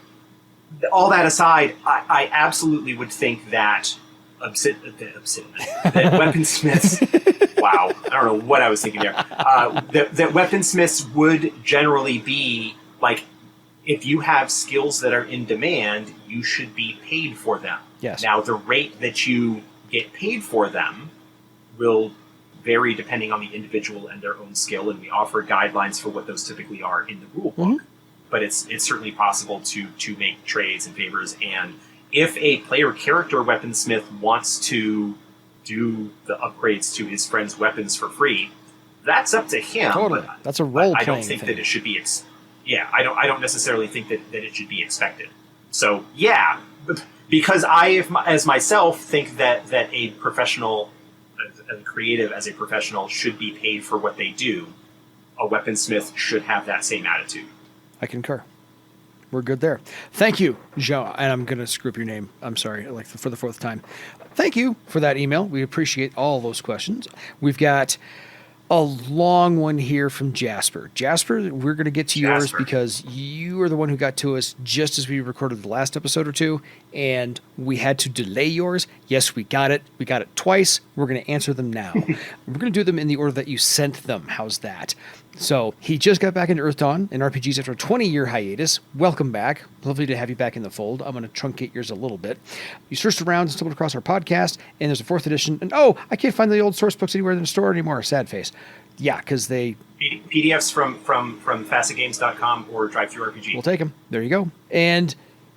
all that aside, I absolutely would think that that weaponsmiths. Wow, I don't know what I was thinking there. That weaponsmiths would generally be if you have skills that are in demand, you should be paid for them. Yes. Now, the rate that you get paid for them will vary depending on the individual and their own skill, and we offer guidelines for what those typically are in the rule book. But it's certainly possible to make trades and favors, and if a player character weaponsmith wants to do the upgrades to his friend's weapons for free, that's up to him. Totally. But that's a role-playing I don't think thing. that it should be. I don't necessarily think that it should be expected. So yeah, because I, as myself, think that a professional, a creative as a professional, should be paid for what they do. A weaponsmith should have that same attitude. I concur. We're good there. Thank you, Joao. And I'm going to screw up your name. I'm sorry, for the fourth time. Thank you for that email. We appreciate all those questions. We've got a long one here from Jasper. Jasper, we're going to get to yours because you are the one who got to us just as we recorded the last episode or two, and we had to delay yours. Yes, we got it. We got it twice. We're going to answer them now. We're going to do them in the order that you sent them. How's that? So he just got back into Earthdawn and RPGs after a 20-year hiatus. Welcome back. Lovely to have you back in the fold. I'm going to truncate yours a little bit. You searched around and stumbled across our podcast, and there's a 4th edition. And I can't find the old source books anywhere in the store anymore. Sad face. Yeah, because they... PDFs from FASAgames.com or DriveThruRPG. We'll take them. There you go. And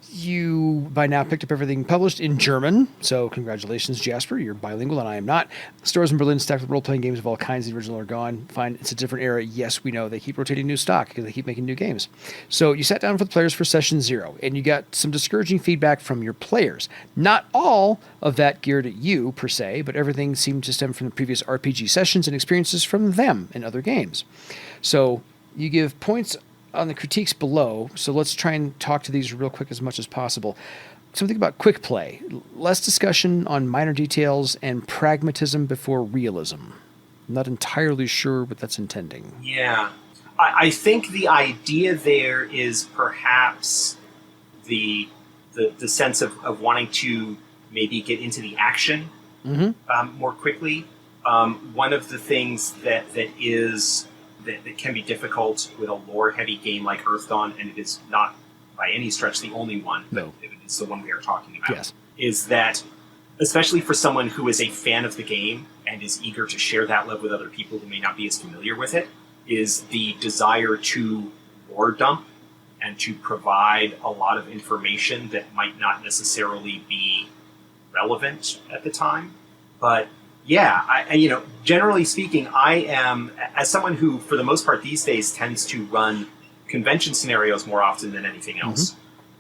you, by now, picked up everything published in German. So congratulations, Jasper. You're bilingual, and I am not. Stores in Berlin stacked with role-playing games of all kinds. The original are gone. Fine, it's a different era. Yes, we know. They keep rotating new stock because they keep making new games. So you sat down for the players for Session 0, and you got some discouraging feedback from your players. Not all of that geared at you, per se, but everything seemed to stem from the previous RPG sessions and experiences from them in other games. So you give points on the critiques below, so let's try and talk to these real quick as much as possible. Something about quick play, less discussion on minor details, and pragmatism before realism. I'm not entirely sure what that's intending. Yeah. I think the idea there is perhaps the sense of wanting to maybe get into the action more quickly. One of the things that can be difficult with a lore-heavy game like Earthdawn, and it is not by any stretch the only one, but it's the one we are talking about, yes, is that, especially for someone who is a fan of the game and is eager to share that love with other people who may not be as familiar with it, is the desire to lore dump and to provide a lot of information that might not necessarily be relevant at the time. But yeah, generally speaking, I am, as someone who, for the most part these days, tends to run convention scenarios more often than anything else,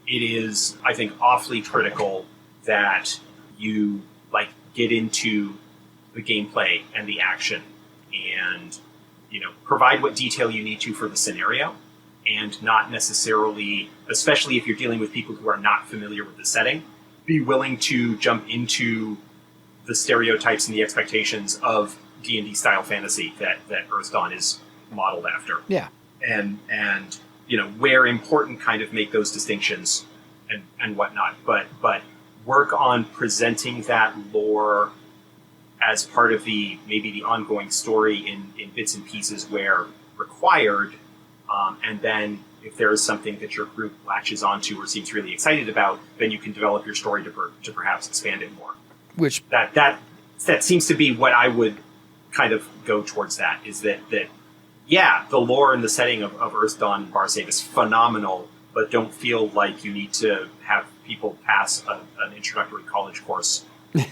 it is, I think, awfully critical that you, get into the gameplay and the action and, provide what detail you need to for the scenario, and not necessarily, especially if you're dealing with people who are not familiar with the setting, be willing to jump into the stereotypes and the expectations of D&D style fantasy that Earthdawn is modeled after. Yeah. And where important, kind of make those distinctions and whatnot. But work on presenting that lore as part of maybe the ongoing story in bits and pieces where required. And then if there is something that your group latches onto or seems really excited about, then you can develop your story to perhaps expand it more. Which that seems to be what I would kind of go towards. That is that the lore and the setting of Earthdawn and Barsave is phenomenal, but don't feel like you need to have people pass an introductory college course in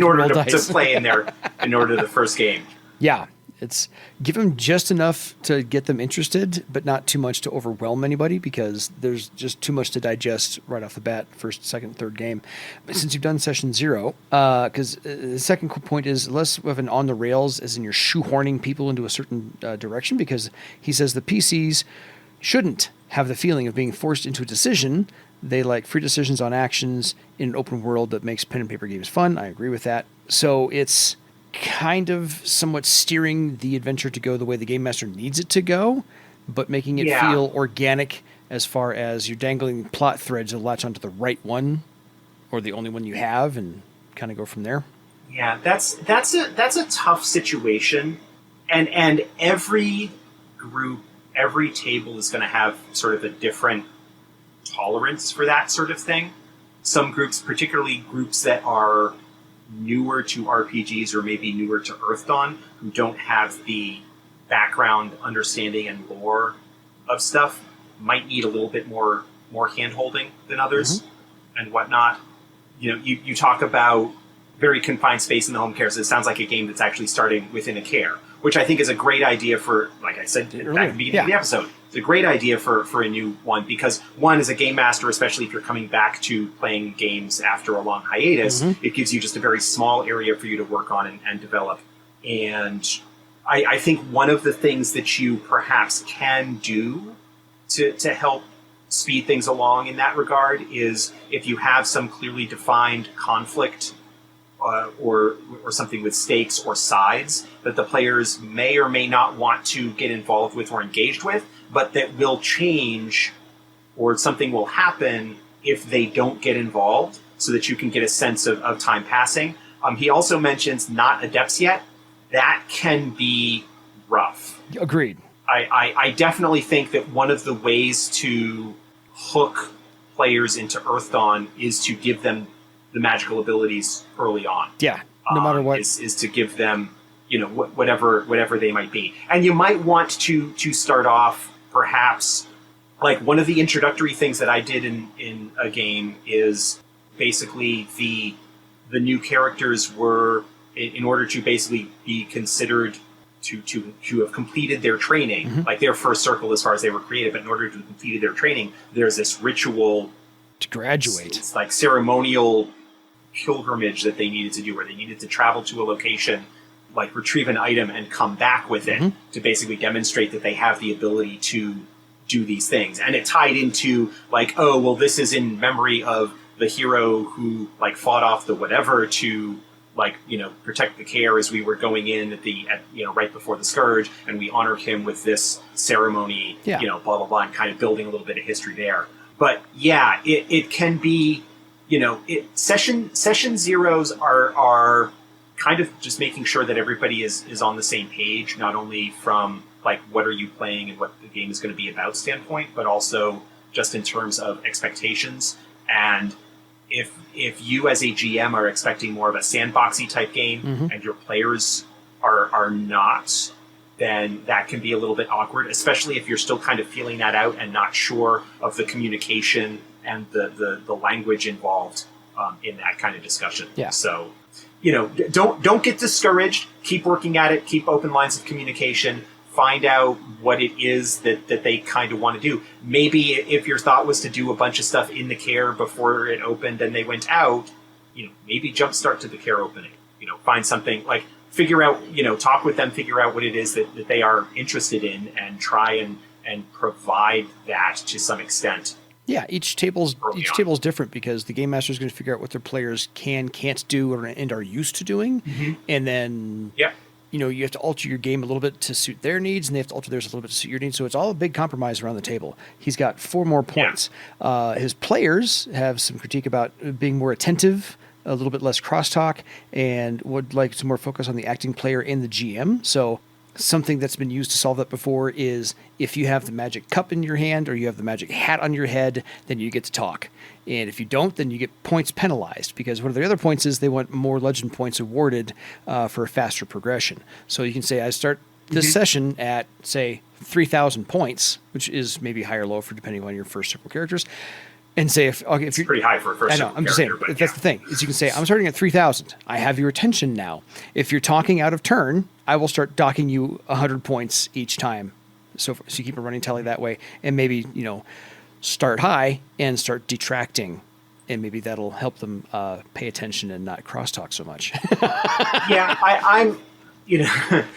order to play in the first game. Yeah. It's give them just enough to get them interested, but not too much to overwhelm anybody, because there's just too much to digest right off the bat, first, second, third game. But since you've done Session 0, because the second point is less of an on the rails, as in you're shoehorning people into a certain direction, because he says the PCs shouldn't have the feeling of being forced into a decision. They like free decisions on actions in an open world that makes pen and paper games fun. I agree with that. So it's kind of somewhat steering the adventure to go the way the game master needs it to go, but making it feel organic as far as you're dangling plot threads to latch onto the right one or the only one you have and kind of go from there. Yeah, that's a tough situation. And every group, every table is going to have sort of a different tolerance for that sort of thing. Some groups, particularly groups that are newer to RPGs or maybe newer to Earthdawn, who don't have the background understanding and lore of stuff, might need a little bit more hand-holding than others and whatnot. You talk about very confined space in the home cares. It sounds like a game that's actually starting within a care, which I think is a great idea for, like I said back at the beginning of the episode, it's a great idea for a new one, because one, as a game master, especially if you're coming back to playing games after a long hiatus, it gives you just a very small area for you to work on and develop. And I think one of the things that you perhaps can do to help speed things along in that regard is if you have some clearly defined conflict or something with stakes or sides that the players may or may not want to get involved with or engaged with, but that will change or something will happen if they don't get involved, so that you can get a sense of time passing. He also mentions not adepts yet. That can be rough. Agreed. I definitely think that one of the ways to hook players into Earthdawn is to give them the magical abilities early on. Yeah, no matter what. Is to give them, whatever they might be. And you might want to start off, perhaps, like one of the introductory things that I did in a game is basically the new characters were, in order to basically be considered to have completed their training, like their first circle as far as they were created, but in order to have completed their training, there's this ritual to graduate. It's like ceremonial pilgrimage that they needed to do, where they needed to travel to a location, like retrieve an item and come back with it to basically demonstrate that they have the ability to do these things. And it tied into like, oh, well, this is in memory of the hero who like fought off the whatever to like, protect the kaer as we were going in at right before the Scourge, and we honored him with this ceremony, blah, blah, blah, and kind of building a little bit of history there. But yeah, it can be, session zeros are kind of just making sure that everybody is on the same page, not only from like what are you playing and what the game is going to be about standpoint, but also just in terms of expectations. And if you as a GM are expecting more of a sandboxy type game and your players are not, then that can be a little bit awkward, especially if you're still kind of feeling that out and not sure of the communication and the language involved in that kind of discussion. Yeah. So, don't get discouraged. Keep working at it. Keep open lines of communication. Find out what it is that they kind of want to do. Maybe if your thought was to do a bunch of stuff in the kaer before it opened and they went out, maybe jumpstart to the kaer opening. Find something like, figure out, talk with them, figure out what it is that they are interested in, and try and provide that to some extent. Yeah, each table's different because the game master is going to figure out what their players can't do, and are used to doing, and then you have to alter your game a little bit to suit their needs, and they have to alter theirs a little bit to suit your needs. So it's all a big compromise around the table. He's got 4 more points. Yeah. His players have some critique about being more attentive, a little bit less crosstalk, and would like some more focus on the acting player and the GM. So something that's been used to solve that before is if you have the magic cup in your hand or you have the magic hat on your head, then you get to talk. And if you don't, then you get points penalized, because one of the other points is they want more legend points awarded for a faster progression. So you can say, I start this session at, say, 3,000 points, which is maybe high or low for depending on your first several characters. And say, if you're pretty high for a first. I know. I'm just saying. That's the thing. Is you can say, I'm starting at 3,000. I have your attention now. If you're talking out of turn, I will start docking you 100 points each time. So you keep a running tally that way, and maybe start high and start detracting, and maybe that'll help them pay attention and not crosstalk so much. Yeah, I'm.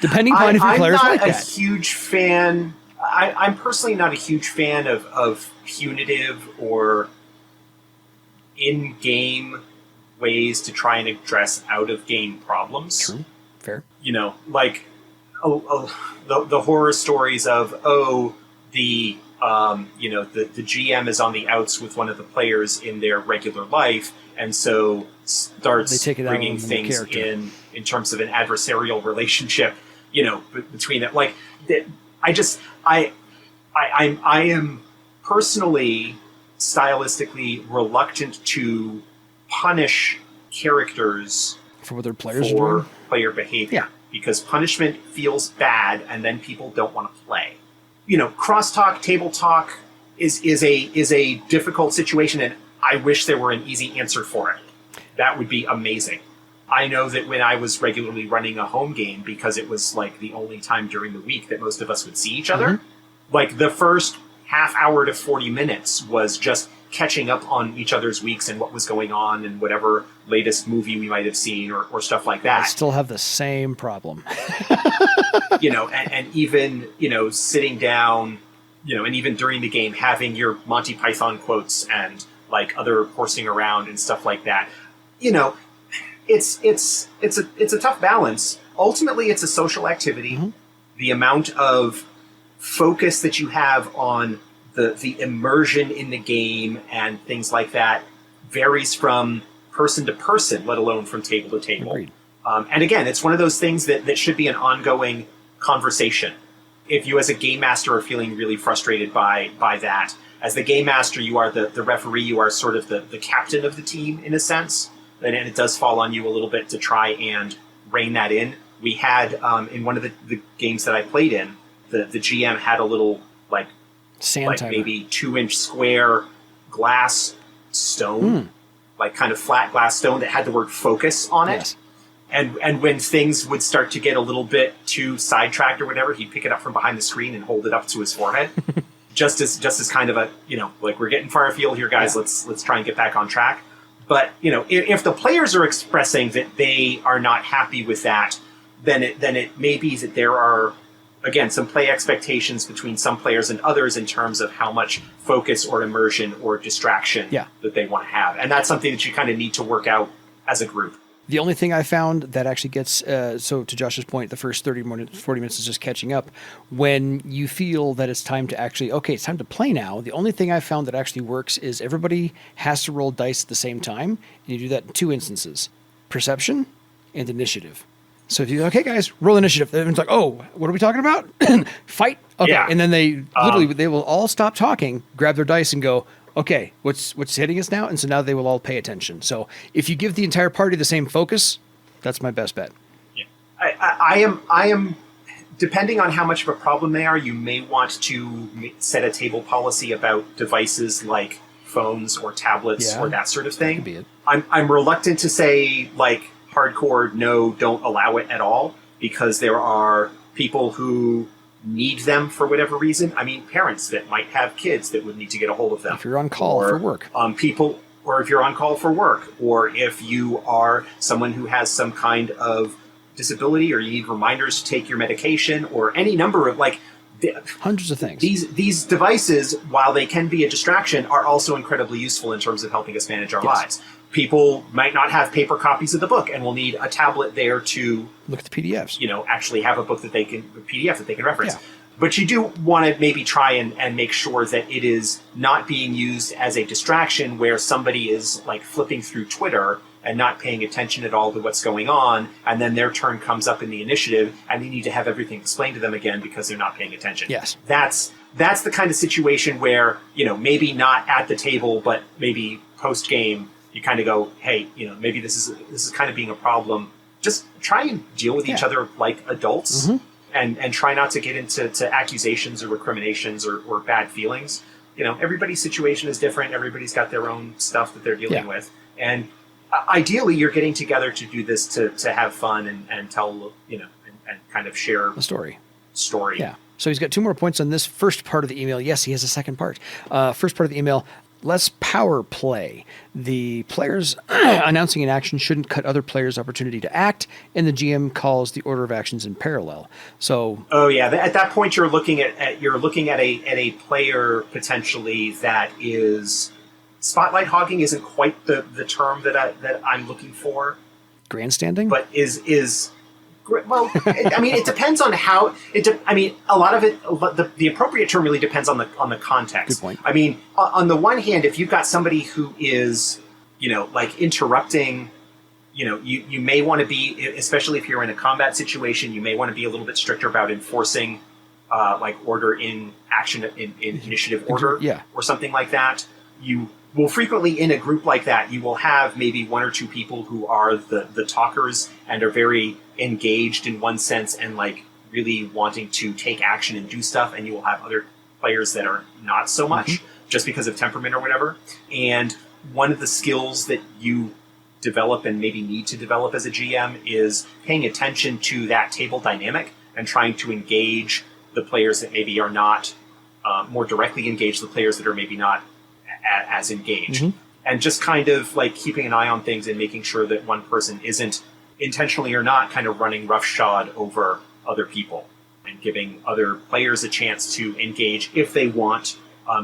Depending on if your players like that. I'm not a huge fan. I'm personally not a huge fan of punitive or in-game ways to try and address out-of-game problems. True. Fair. Like the horror stories of, the GM is on the outs with one of the players in their regular life, and so starts bringing things in terms of an adversarial relationship, between them. Like, I am personally stylistically reluctant to punish characters for what their players are doing. Player behavior, because punishment feels bad, and then people don't want to play. Crosstalk, table talk is a difficult situation, and I wish there were an easy answer for it. That would be amazing. I know that when I was regularly running a home game, because it was like the only time during the week that most of us would see each other, like the first half hour to 40 minutes was just catching up on each other's weeks and what was going on and whatever latest movie we might have seen or stuff like that. I still have the same problem. And even, sitting down, and even during the game, having your Monty Python quotes and like other horsing around and stuff like that. It's a tough balance. Ultimately, it's a social activity. The amount of focus that you have on the immersion in the game and things like that varies from person to person, let alone from table to table. And again, it's one of those things that should be an ongoing conversation. if you as a game master are feeling really frustrated by that, as the game master, you are the referee, you are sort of the captain of the team in a sense, and it does fall on you a little bit to try and rein that in. We had, in one of the games that I played in, the GM had a little, sand timer. Maybe 2-inch square glass stone, like kind of flat glass stone that had the word focus on it. Yes. And when things would start to get a little bit too sidetracked or whatever, he'd pick it up from behind the screen and hold it up to his forehead. just as kind of a, we're getting far afield here, guys. Yeah. Let's try and get back on track. But, if the players are expressing that they are not happy with that, then it may be that there are, again, some play expectations between some players and others in terms of how much focus or immersion or distraction that they want to have. And that's something that you kind of need to work out as a group. The only thing I found that actually gets, so to Josh's point, the first 40 minutes is just catching up. When you feel that it's time to actually, okay, it's time to play now, the only thing I found that actually works is everybody has to roll dice at the same time. And you do that in 2 instances, perception and initiative. So if you, okay, guys, roll initiative. Everyone's like, oh, what are we talking about? Fight? Okay. Yeah. And then they will all stop talking, grab their dice and go, okay, what's hitting us now? And so now they will all pay attention. So if you give the entire party the same focus, that's my best bet. Yeah. I am depending on how much of a problem they are, you may want to set a table policy about devices like phones or tablets or that sort of thing. That could be it. I'm reluctant to say hardcore, no, don't allow it at all, because there are people who need them for whatever reason. I mean, parents that might have kids that would need to get a hold of them. If you're on call for work. Or if you're on call for work, or if you are someone who has some kind of disability, or you need reminders to take your medication, or any number of hundreds of things. These devices, while they can be a distraction, are also incredibly useful in terms of helping us manage our lives. People might not have paper copies of the book and will need a tablet there to look at the PDFs. Actually have a book that a PDF that they can reference. Yeah. But you do want to maybe try and make sure that it is not being used as a distraction where somebody is flipping through Twitter and not paying attention at all to what's going on, and then their turn comes up in the initiative and they need to have everything explained to them again because they're not paying attention. Yes. That's the kind of situation where, maybe not at the table, but maybe post game, you kind of go, hey, maybe this is kind of being a problem. Just try and deal with each other like adults, and try not to get into accusations or recriminations or bad feelings. Everybody's situation is different. Everybody's got their own stuff that they're dealing with. And ideally, you're getting together to do this to have fun and tell, and kind of share a story. Yeah. So he's got 2 more points on this first part of the email. Yes, he has a second part. First part of the email. Less power play. The players announcing an action shouldn't cut other players' opportunity to act, and the GM calls the order of actions in parallel. So, at that point, you're looking at a player potentially that is spotlight hogging. Isn't quite the term that I'm looking for. Grandstanding, but is. Well, I mean, it depends on how a lot of it. The appropriate term really depends on the context. Good point. I mean, on the one hand, if you've got somebody who is, interrupting, you may want to be, especially if you're in a combat situation, you may want to be a little bit stricter about enforcing, order in action in initiative order, or something like that. You will frequently in a group like that, you will have maybe 1 or 2 people who are the talkers and are very engaged in one sense and really wanting to take action and do stuff, and you will have other players that are not so much just because of temperament or whatever. And one of the skills that you develop and maybe need to develop as a GM is paying attention to that table dynamic and trying to engage the players that maybe are not more directly engage the players that are maybe not as engaged, and just kind of keeping an eye on things and making sure that one person isn't intentionally or not kind of running roughshod over other people, and giving other players a chance to engage if they want,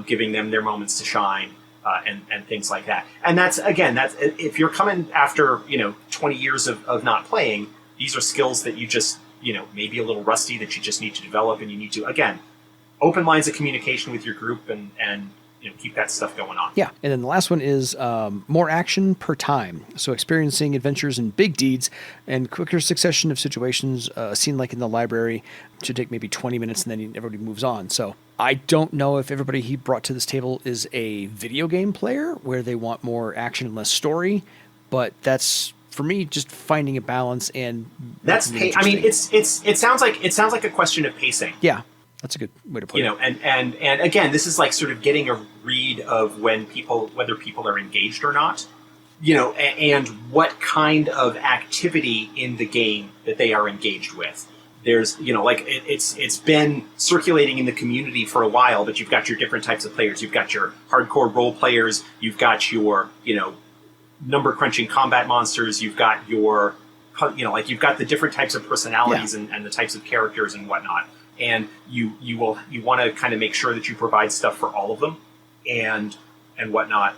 giving them their moments to shine, and things like that. And that's if you're coming after 20 years of not playing, these are skills that you just maybe a little rusty that you just need to develop, and you need to, again, open lines of communication with your group and keep that stuff going on. Yeah, and then the last one is more action per time. So experiencing adventures and big deeds and quicker succession of situations. A scene like in the library should take maybe 20 minutes and then everybody moves on. So I don't know if everybody he brought to this table is a video game player where they want more action and less story, but that's for me just finding a balance and that's. I mean, it sounds like a question of pacing. Yeah. That's a good way to put it. And again, this is like sort of getting a read of whether people are engaged or not, and what kind of activity in the game that they are engaged with. There's, it's been circulating in the community for a while, but you've got your different types of players. You've got your hardcore role players. You've got your, number crunching combat monsters. You've got your, you've got the different types of personalities and the types of characters and whatnot. And you want to kind of make sure that you provide stuff for all of them and whatnot,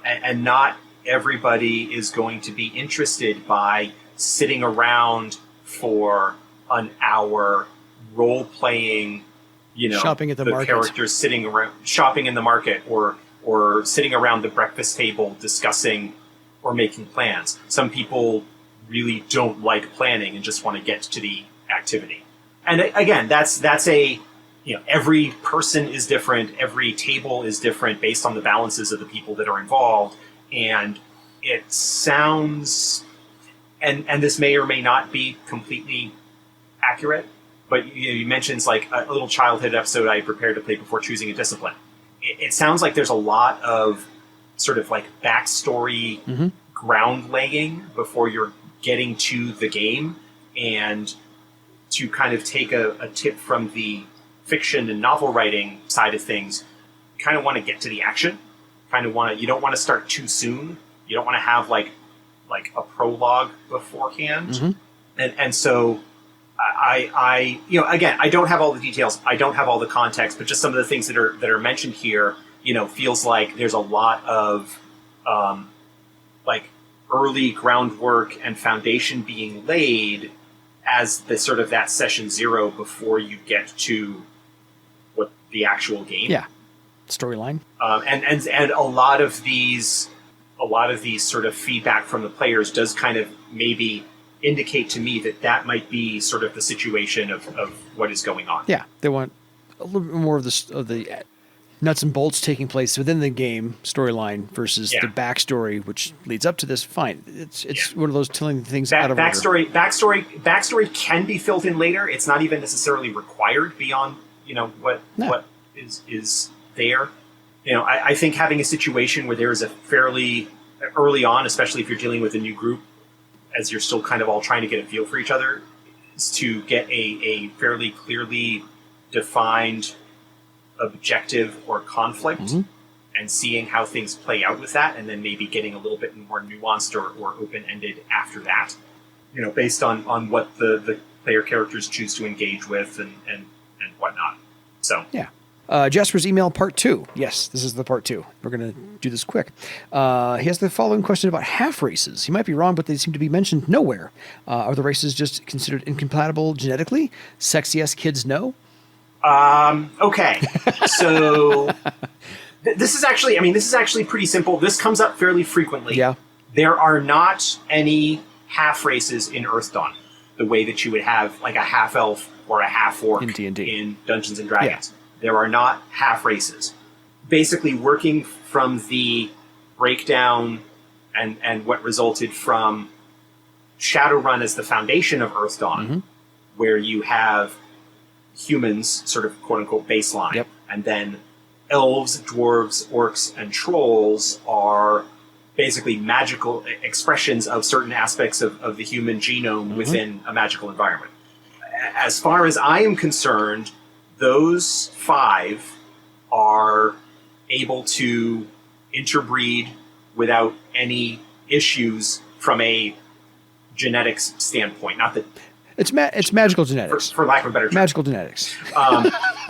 and not everybody is going to be interested by sitting around for an hour role playing, shopping at the market. Characters sitting around shopping in the market or sitting around the breakfast table discussing or making plans. Some people really don't like planning and just want to get to the activity. And again, that's every person is different, every table is different based on the balances of the people that are involved, and it sounds, and this may or may not be completely accurate, but you mentioned like a little childhood episode I prepared to play before choosing a discipline. It sounds like there's a lot of sort of like backstory ground laying before you're getting to the game, and to kind of take a tip from the fiction and novel writing side of things, kind of want to get to the action. You don't want to start too soon. You don't want to have like a prologue beforehand. And so I again, I don't have all the details. I don't have all the context, but just some of the things that are mentioned here, feels like there's a lot of like early groundwork and foundation being laid as the sort of that session zero before you get to what the actual game. Yeah. Storyline. And a lot of these sort of feedback from the players does kind of maybe indicate to me that might be sort of the situation of what is going on. Yeah. They want a little bit more of the nuts and bolts taking place within the game storyline versus the backstory, which leads up to this. Fine, it's one of those telling things out of order. Backstory can be filled in later. It's not even necessarily required beyond what is there. I think having a situation where there is a fairly early on, especially if you're dealing with a new group, as you're still kind of all trying to get a feel for each other, is to get a fairly clearly defined objective or conflict and seeing how things play out with that, and then maybe getting a little bit more nuanced or open-ended after that, based on what the player characters choose to engage with and whatnot. So Jasper's email part 2. Yes, this is the part 2. We're going to do this quick. He has the following question about half races. He might be wrong, but they seem to be mentioned nowhere. Are the races just considered incompatible genetically? Sex yes, kids no? Okay. So this is actually pretty simple. This comes up fairly frequently. Yeah. There are not any half races in Earthdawn, the way that you would have like a half elf or a half orc in Dungeons and Dragons. Yeah. There are not half races. Basically working from the breakdown and what resulted from Shadowrun as the foundation of Earthdawn, where you have humans, sort of quote-unquote baseline, and then elves, dwarves, orcs, and trolls are basically magical expressions of certain aspects of the human genome within a magical environment. As far as I am concerned, those 5 are able to interbreed without any issues from a genetics standpoint. Not that it's magical genetics, for lack of a better term. Magical genetics.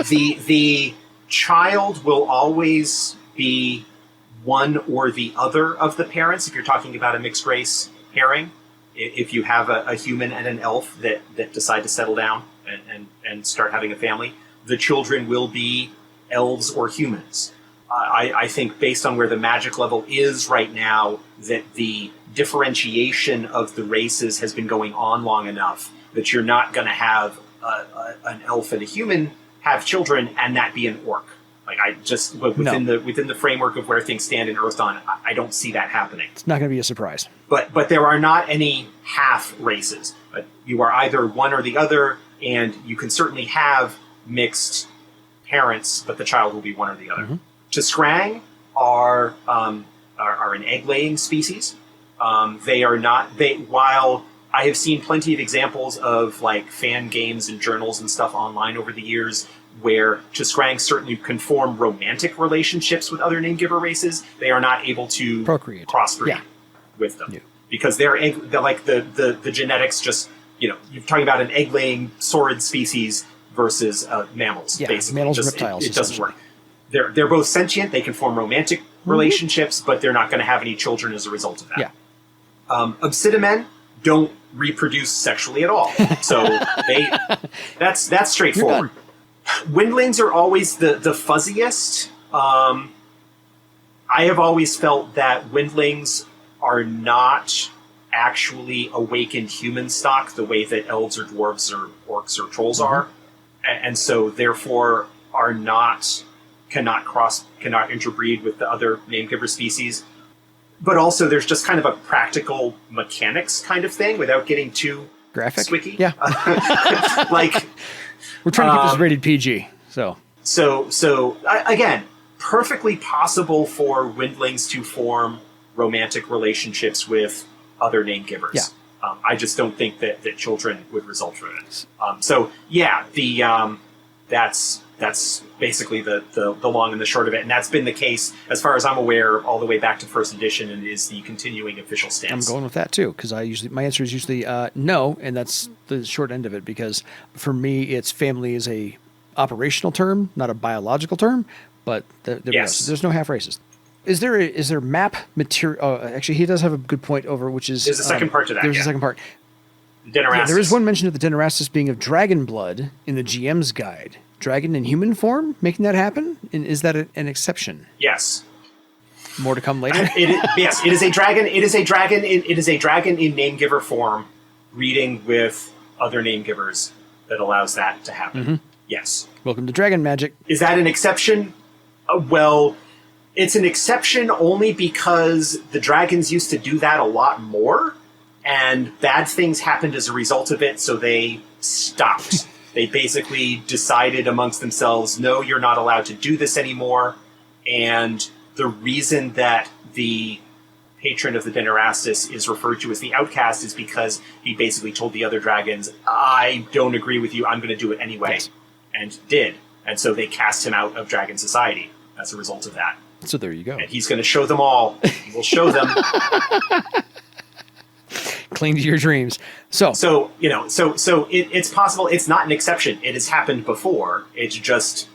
The child will always be one or the other of the parents. If you're talking about a mixed race pairing, if you have a human and an elf that decide to settle down and start having a family, the children will be elves or humans. I think based on where the magic level is right now, that the differentiation of the races has been going on long enough that you're not going to have an elf and a human have children and that be an orc. Like I just within the framework of where things stand in Earthdawn, I don't see that happening. It's not going to be a surprise. But there are not any half races. But you are either one or the other, and you can certainly have mixed parents, but the child will be one or the other. Tiskrang are an egg-laying species. They are not. While I have seen plenty of examples of like fan games and journals and stuff online over the years where Tiskrang certainly can form romantic relationships with other name-giver races, they are not able to procreate, crossbreed with them because they're like the genetics. Just you're talking about an egg-laying saurid species versus mammals. Basically, mammals and reptiles. It doesn't work. They're both sentient. They can form romantic relationships, but they're not going to have any children as a result of that. Obsidimen don't reproduce sexually at all, so that's straightforward. Windlings are always the fuzziest. I have always felt that windlings are not actually awakened human stock the way that elves or dwarves or orcs or trolls are, and so therefore cannot interbreed with the other name-giver species. But also there's just kind of a practical mechanics kind of thing without getting too graphic. Squicky. Yeah. Like we're trying to keep this rated PG. So again, perfectly possible for windlings to form romantic relationships with other name givers. Yeah. I just don't think that children would result from it. That's basically the long and the short of it, and that's been the case as far as I'm aware all the way back to first edition, and is the continuing official stance. I'm going with that too because my answer is usually no, and that's the short end of it because for me it's family is a operational term, not a biological term, but there's no half races. Is there map material? Oh, actually, he does have a good point over which is there's a second part to that. There's a second part. Yeah, there is one mention of the Dinarastus being of dragon blood in the GM's guide. Dragon in human form, making that happen? And is that an exception? Yes. More to come later. Yes, it is a dragon. It is a dragon. It is a dragon in name giver form, reading with other name givers that allows that to happen. Yes. Welcome to dragon magic. Is that an exception? Well, it's an exception only because the dragons used to do that a lot more, and bad things happened as a result of it, so they stopped. They basically decided amongst themselves, no, you're not allowed to do this anymore. And the reason that the patron of the Dinarastus is referred to as the outcast is because he basically told the other dragons, I don't agree with you, I'm going to do it anyway. Yes. And did. And so they cast him out of dragon society as a result of that. So there you go. And he's going to show them all. He will show them. Cling to your dreams. So it's possible. It's not an exception. It has happened before. It's just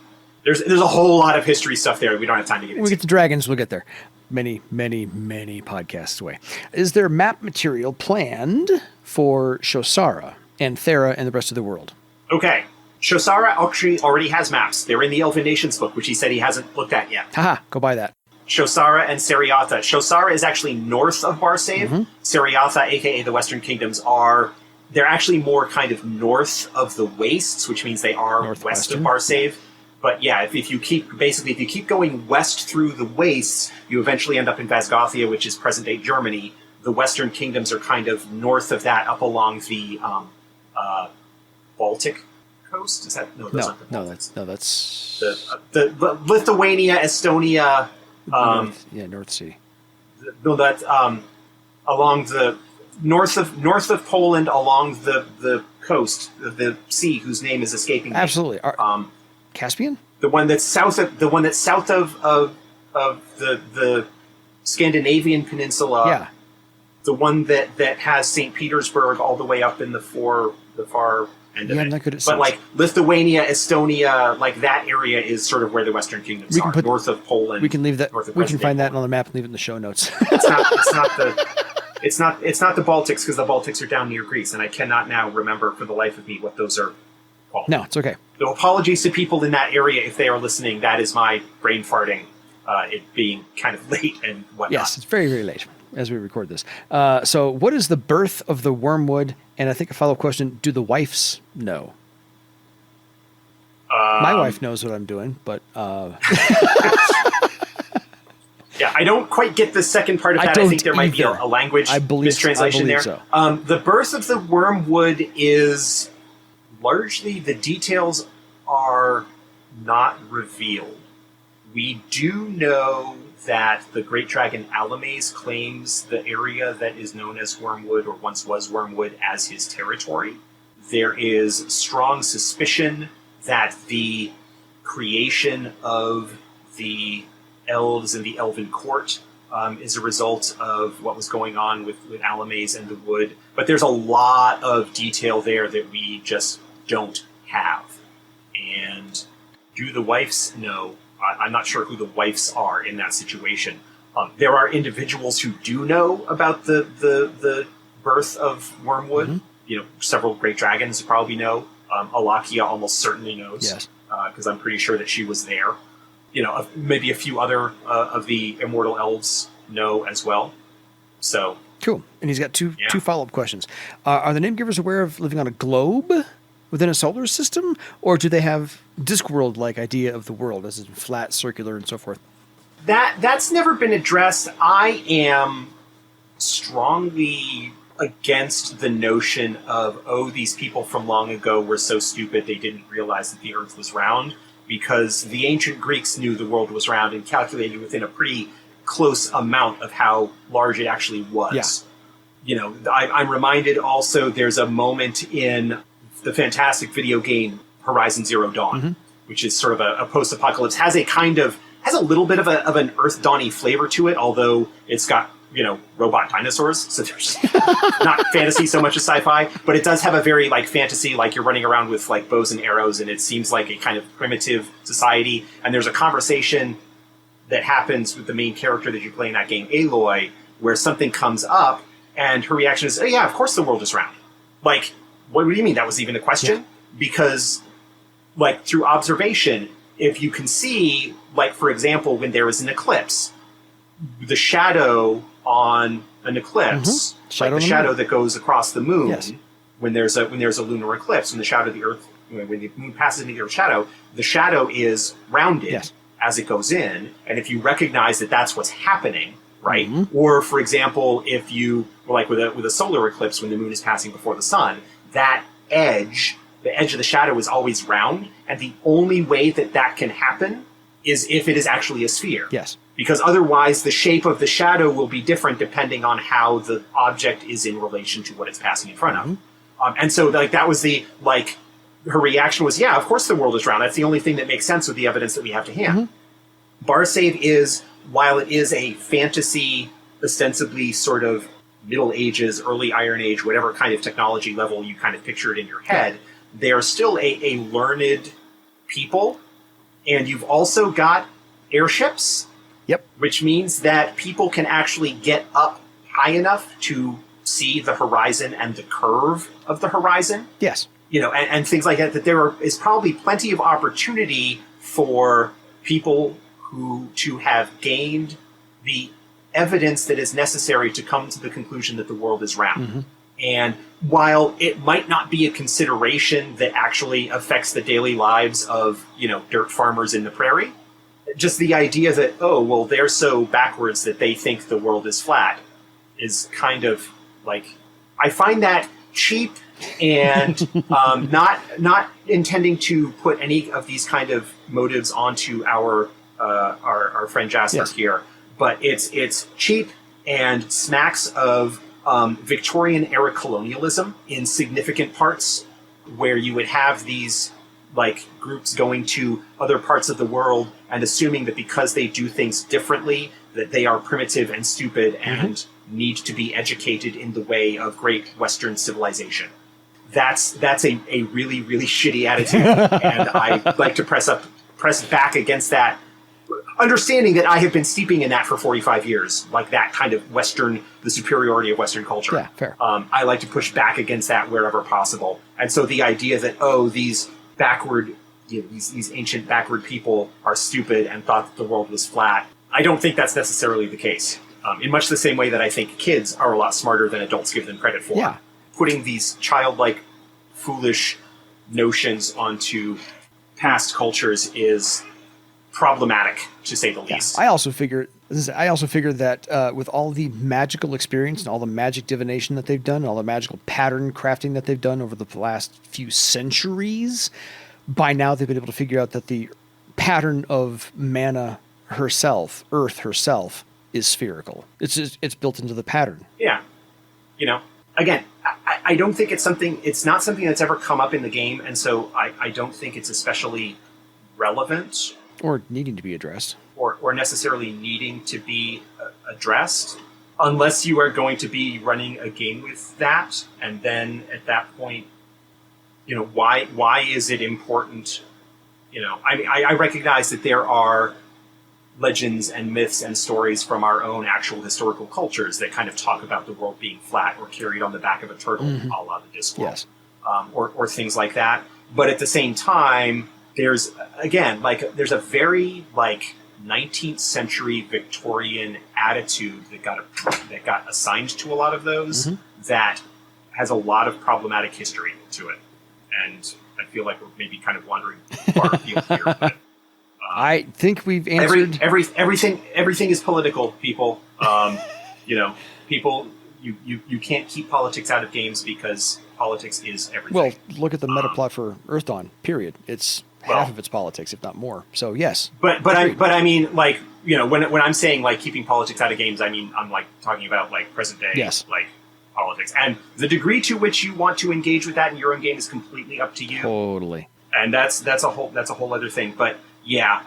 there's a whole lot of history stuff there. We don't have time to get into. We get to dragons. We'll get there. Many podcasts away. Is there map material planned for Shosara and Thera and the rest of the world? Okay. Shosara actually already has maps. They're in the Elven Nations book, which he said he hasn't looked at yet. Haha, go buy that. Shosara and Seriatha. Shosara is actually north of Barsave. Seriatha, a.k.a. the Western Kingdoms, they're actually more kind of north of the wastes, which means they are west of Barsave. But yeah, if you keep going west through the wastes, you eventually end up in Vasgothia, which is present-day Germany. The Western Kingdoms are kind of north of that, up along the Baltic coast. Is that that's the Lithuania, Estonia. North Sea. That's along the north of Poland, along the coast, the sea, whose name is escaping me. Absolutely. Caspian? The one that's south of the Scandinavian peninsula. Yeah. The one that has St. Petersburg all the way up in the far end of it. I'm not good at but like Lithuania, Estonia, like that area is sort of where the Western Kingdoms are, north of Poland. We can leave that. We can find that on the map and leave it in the show notes. It's not the Baltics, because the Baltics are down near Greece, and I cannot now remember for the life of me what those are called. No, it's okay. So apologies to people in that area if they are listening. That is my brain farting. it being kind of late and whatnot. Yes, it's very, very late as we record this. So what is the birth of the wormwood? And I think a follow-up question, do the wives know? My wife knows what I'm doing, but... Yeah, I don't quite get the second part of that. I think there might be a language mistranslation there. So. The birth of the wormwood is largely, the details are not revealed. We do know that the great dragon Alamaze claims the area that is known as Wormwood, or once was Wormwood, as his territory. There is strong suspicion that the creation of the elves and the elven court is a result of what was going on with Alamaze and the wood. But there's a lot of detail there that we just don't have. And do the wives know? I'm not sure who the wives are in that situation. There are individuals who do know about the birth of Wormwood. Mm-hmm. You know, several great dragons probably know. Alakia almost certainly knows. Yes. Because I'm pretty sure that she was there. You know, maybe a few other of the immortal elves know as well. So cool. And he's got two follow-up questions. Are the name givers aware of living on a globe within a solar system, or do they have Discworld-like idea of the world, as in flat, circular, and so forth? That's never been addressed. I am strongly against the notion of, these people from long ago were so stupid they didn't realize that the Earth was round, because the ancient Greeks knew the world was round and calculated within a pretty close amount of how large it actually was. Yeah. You know, I'm reminded also there's a moment in the fantastic video game Horizon Zero Dawn, mm-hmm. which is sort of a post-apocalypse, has a little bit of an Earthdawn-y flavor to it, although it's got, you know, robot dinosaurs, so there's not fantasy so much as sci-fi, but it does have a very, like, fantasy, like you're running around with, like, bows and arrows, and it seems like a kind of primitive society, and there's a conversation that happens with the main character that you play in that game, Aloy, where something comes up, and her reaction is, oh yeah, of course the world is round. Like, what do you mean that was even a question? Yeah. Because, like, through observation, if you can see, like, for example, when there is an eclipse, the shadow on an eclipse, mm-hmm. like the shadow that goes across the moon, yes. when there's a lunar eclipse, when the shadow of the Earth, when the moon passes into the Earth's shadow, the shadow is rounded yes. as it goes in, and if you recognize that that's what's happening, right? Mm-hmm. Or, for example, if you, like with a solar eclipse, when the moon is passing before the sun, that edge, the edge of the shadow is always round, and the only way that can happen is if it is actually a sphere. Yes. Because otherwise the shape of the shadow will be different depending on how the object is in relation to what it's passing in front of. Mm-hmm. And so, like, that was her reaction was, yeah, of course the world is round. That's the only thing that makes sense with the evidence that we have to hand. Mm-hmm. Barsave is, while it is a fantasy, ostensibly sort of Middle Ages, early Iron Age, whatever kind of technology level you kind of picture it in your head, they are still a learned people. And you've also got airships. Yep. Which means that people can actually get up high enough to see the horizon and the curve of the horizon. Yes. You know, and things like that, that there is probably plenty of opportunity for people to have gained the evidence that is necessary to come to the conclusion that the world is round. Mm-hmm. And while it might not be a consideration that actually affects the daily lives of, you know, dirt farmers in the prairie, just the idea that, oh, well, they're so backwards that they think the world is flat is kind of like, I find that cheap and not intending to put any of these kind of motives onto our friend Jasper yes. here, but it's cheap and smacks of Victorian era colonialism in significant parts, where you would have these like groups going to other parts of the world and assuming that because they do things differently, that they are primitive and stupid and mm-hmm. need to be educated in the way of great Western civilization. That's a really, really shitty attitude. And I like to press back against that, understanding that I have been steeping in that for 45 years, like that kind of the superiority of Western culture. Yeah, fair. I like to push back against that wherever possible. And so the idea that, these backward, these ancient backward people are stupid and thought that the world was flat I don't think that's necessarily the case. In much the same way that I think kids are a lot smarter than adults give them credit for. Yeah. Putting these childlike, foolish notions onto past cultures is problematic, to say the least. I also figure that with all the magical experience and all the magic divination that they've done, all the magical pattern crafting that they've done over the last few centuries, by now they've been able to figure out that the pattern of mana herself, Earth herself, is spherical. It's built into the pattern. Yeah. Again, I don't think it's not something that's ever come up in the game, and so I don't think it's especially relevant. Or needing to be addressed. Or necessarily needing to be addressed, unless you are going to be running a game with that, and then at that point, why is it important? I recognize that there are legends and myths and stories from our own actual historical cultures that kind of talk about the world being flat or carried on the back of a turtle, a la the Discworld, yes. Or things like that. But at the same time, there's a very 19th century Victorian attitude that got assigned to a lot of those that has a lot of problematic history to it, and I feel like we're maybe kind of wandering far afield here. But, I think we've answered everything is political, people. People, you can't keep politics out of games because politics is everything. Well, look at the meta plot for Earthdawn. Period. It's half of its politics, if not more. So yes. But I mean, when I'm saying keeping politics out of games, I mean I'm talking about present day politics, and the degree to which you want to engage with that in your own game is completely up to you. Totally. And that's a whole other thing. But yeah,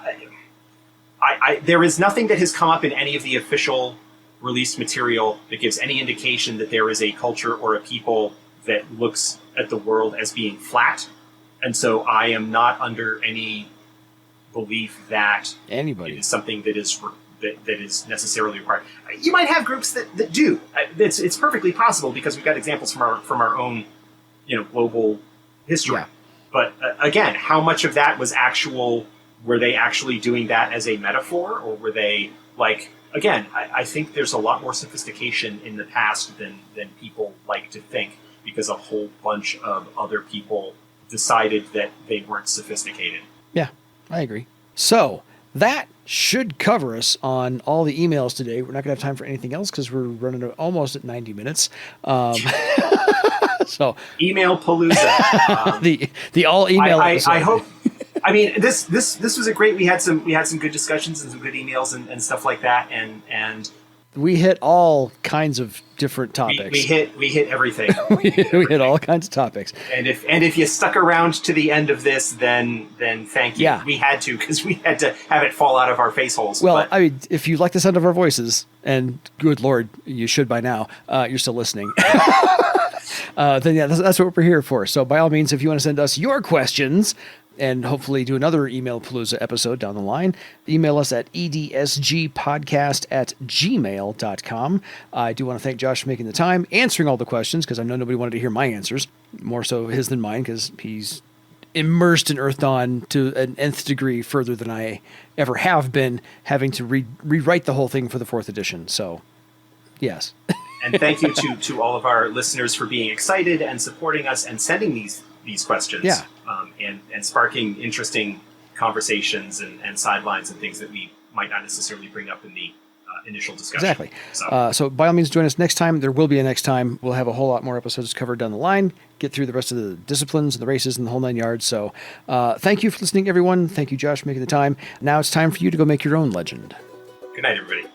there is nothing that has come up in any of the official released material that gives any indication that there is a culture or a people that looks at the world as being flat. And so I am not under any belief that anybody it is something that is necessarily required. You might have groups that do. It's perfectly possible because we've got examples from our own global history. Yeah. But again, how much of that was actual? Were they actually doing that as a metaphor, or were they again? I think there's a lot more sophistication in the past than people like to think, because a whole bunch of other people decided that they weren't sophisticated. Yeah, I agree. So that should cover us on all the emails today. We're not going to have time for anything else because we're running almost at 90 minutes. So email palooza. The all email episode. I hope. I mean, this was a great. We had some good discussions and some good emails and stuff like that, and we hit all kinds of different topics. We hit everything. we hit all kinds of topics. And if you stuck around to the end of this, then thank you. Yeah. We had to, because we had to have it fall out of our face holes. Well, I mean, if you like the sound of our voices, and good Lord, you should by now, you're still listening. Then yeah, that's what we're here for. So by all means, if you want to send us your questions and hopefully do another Email Palooza episode down the line, email us at edsgpodcast@gmail.com. I do want to thank Josh for making the time, answering all the questions, because I know nobody wanted to hear my answers, more so his than mine, because he's immersed in Earthdawn to an nth degree further than I ever have been, having to rewrite the whole thing for the 4th edition. So, yes. And thank you to all of our listeners for being excited and supporting us and sending these questions. Yeah. And sparking interesting conversations and sidelines and things that we might not necessarily bring up in the initial discussion. Exactly. So by all means, join us next time. There will be a next time. We'll have a whole lot more episodes covered down the line, get through the rest of the disciplines and the races and the whole 9 yards. So thank you for listening, everyone. Thank you, Josh, for making the time. Now it's time for you to go make your own legend. Good night, everybody.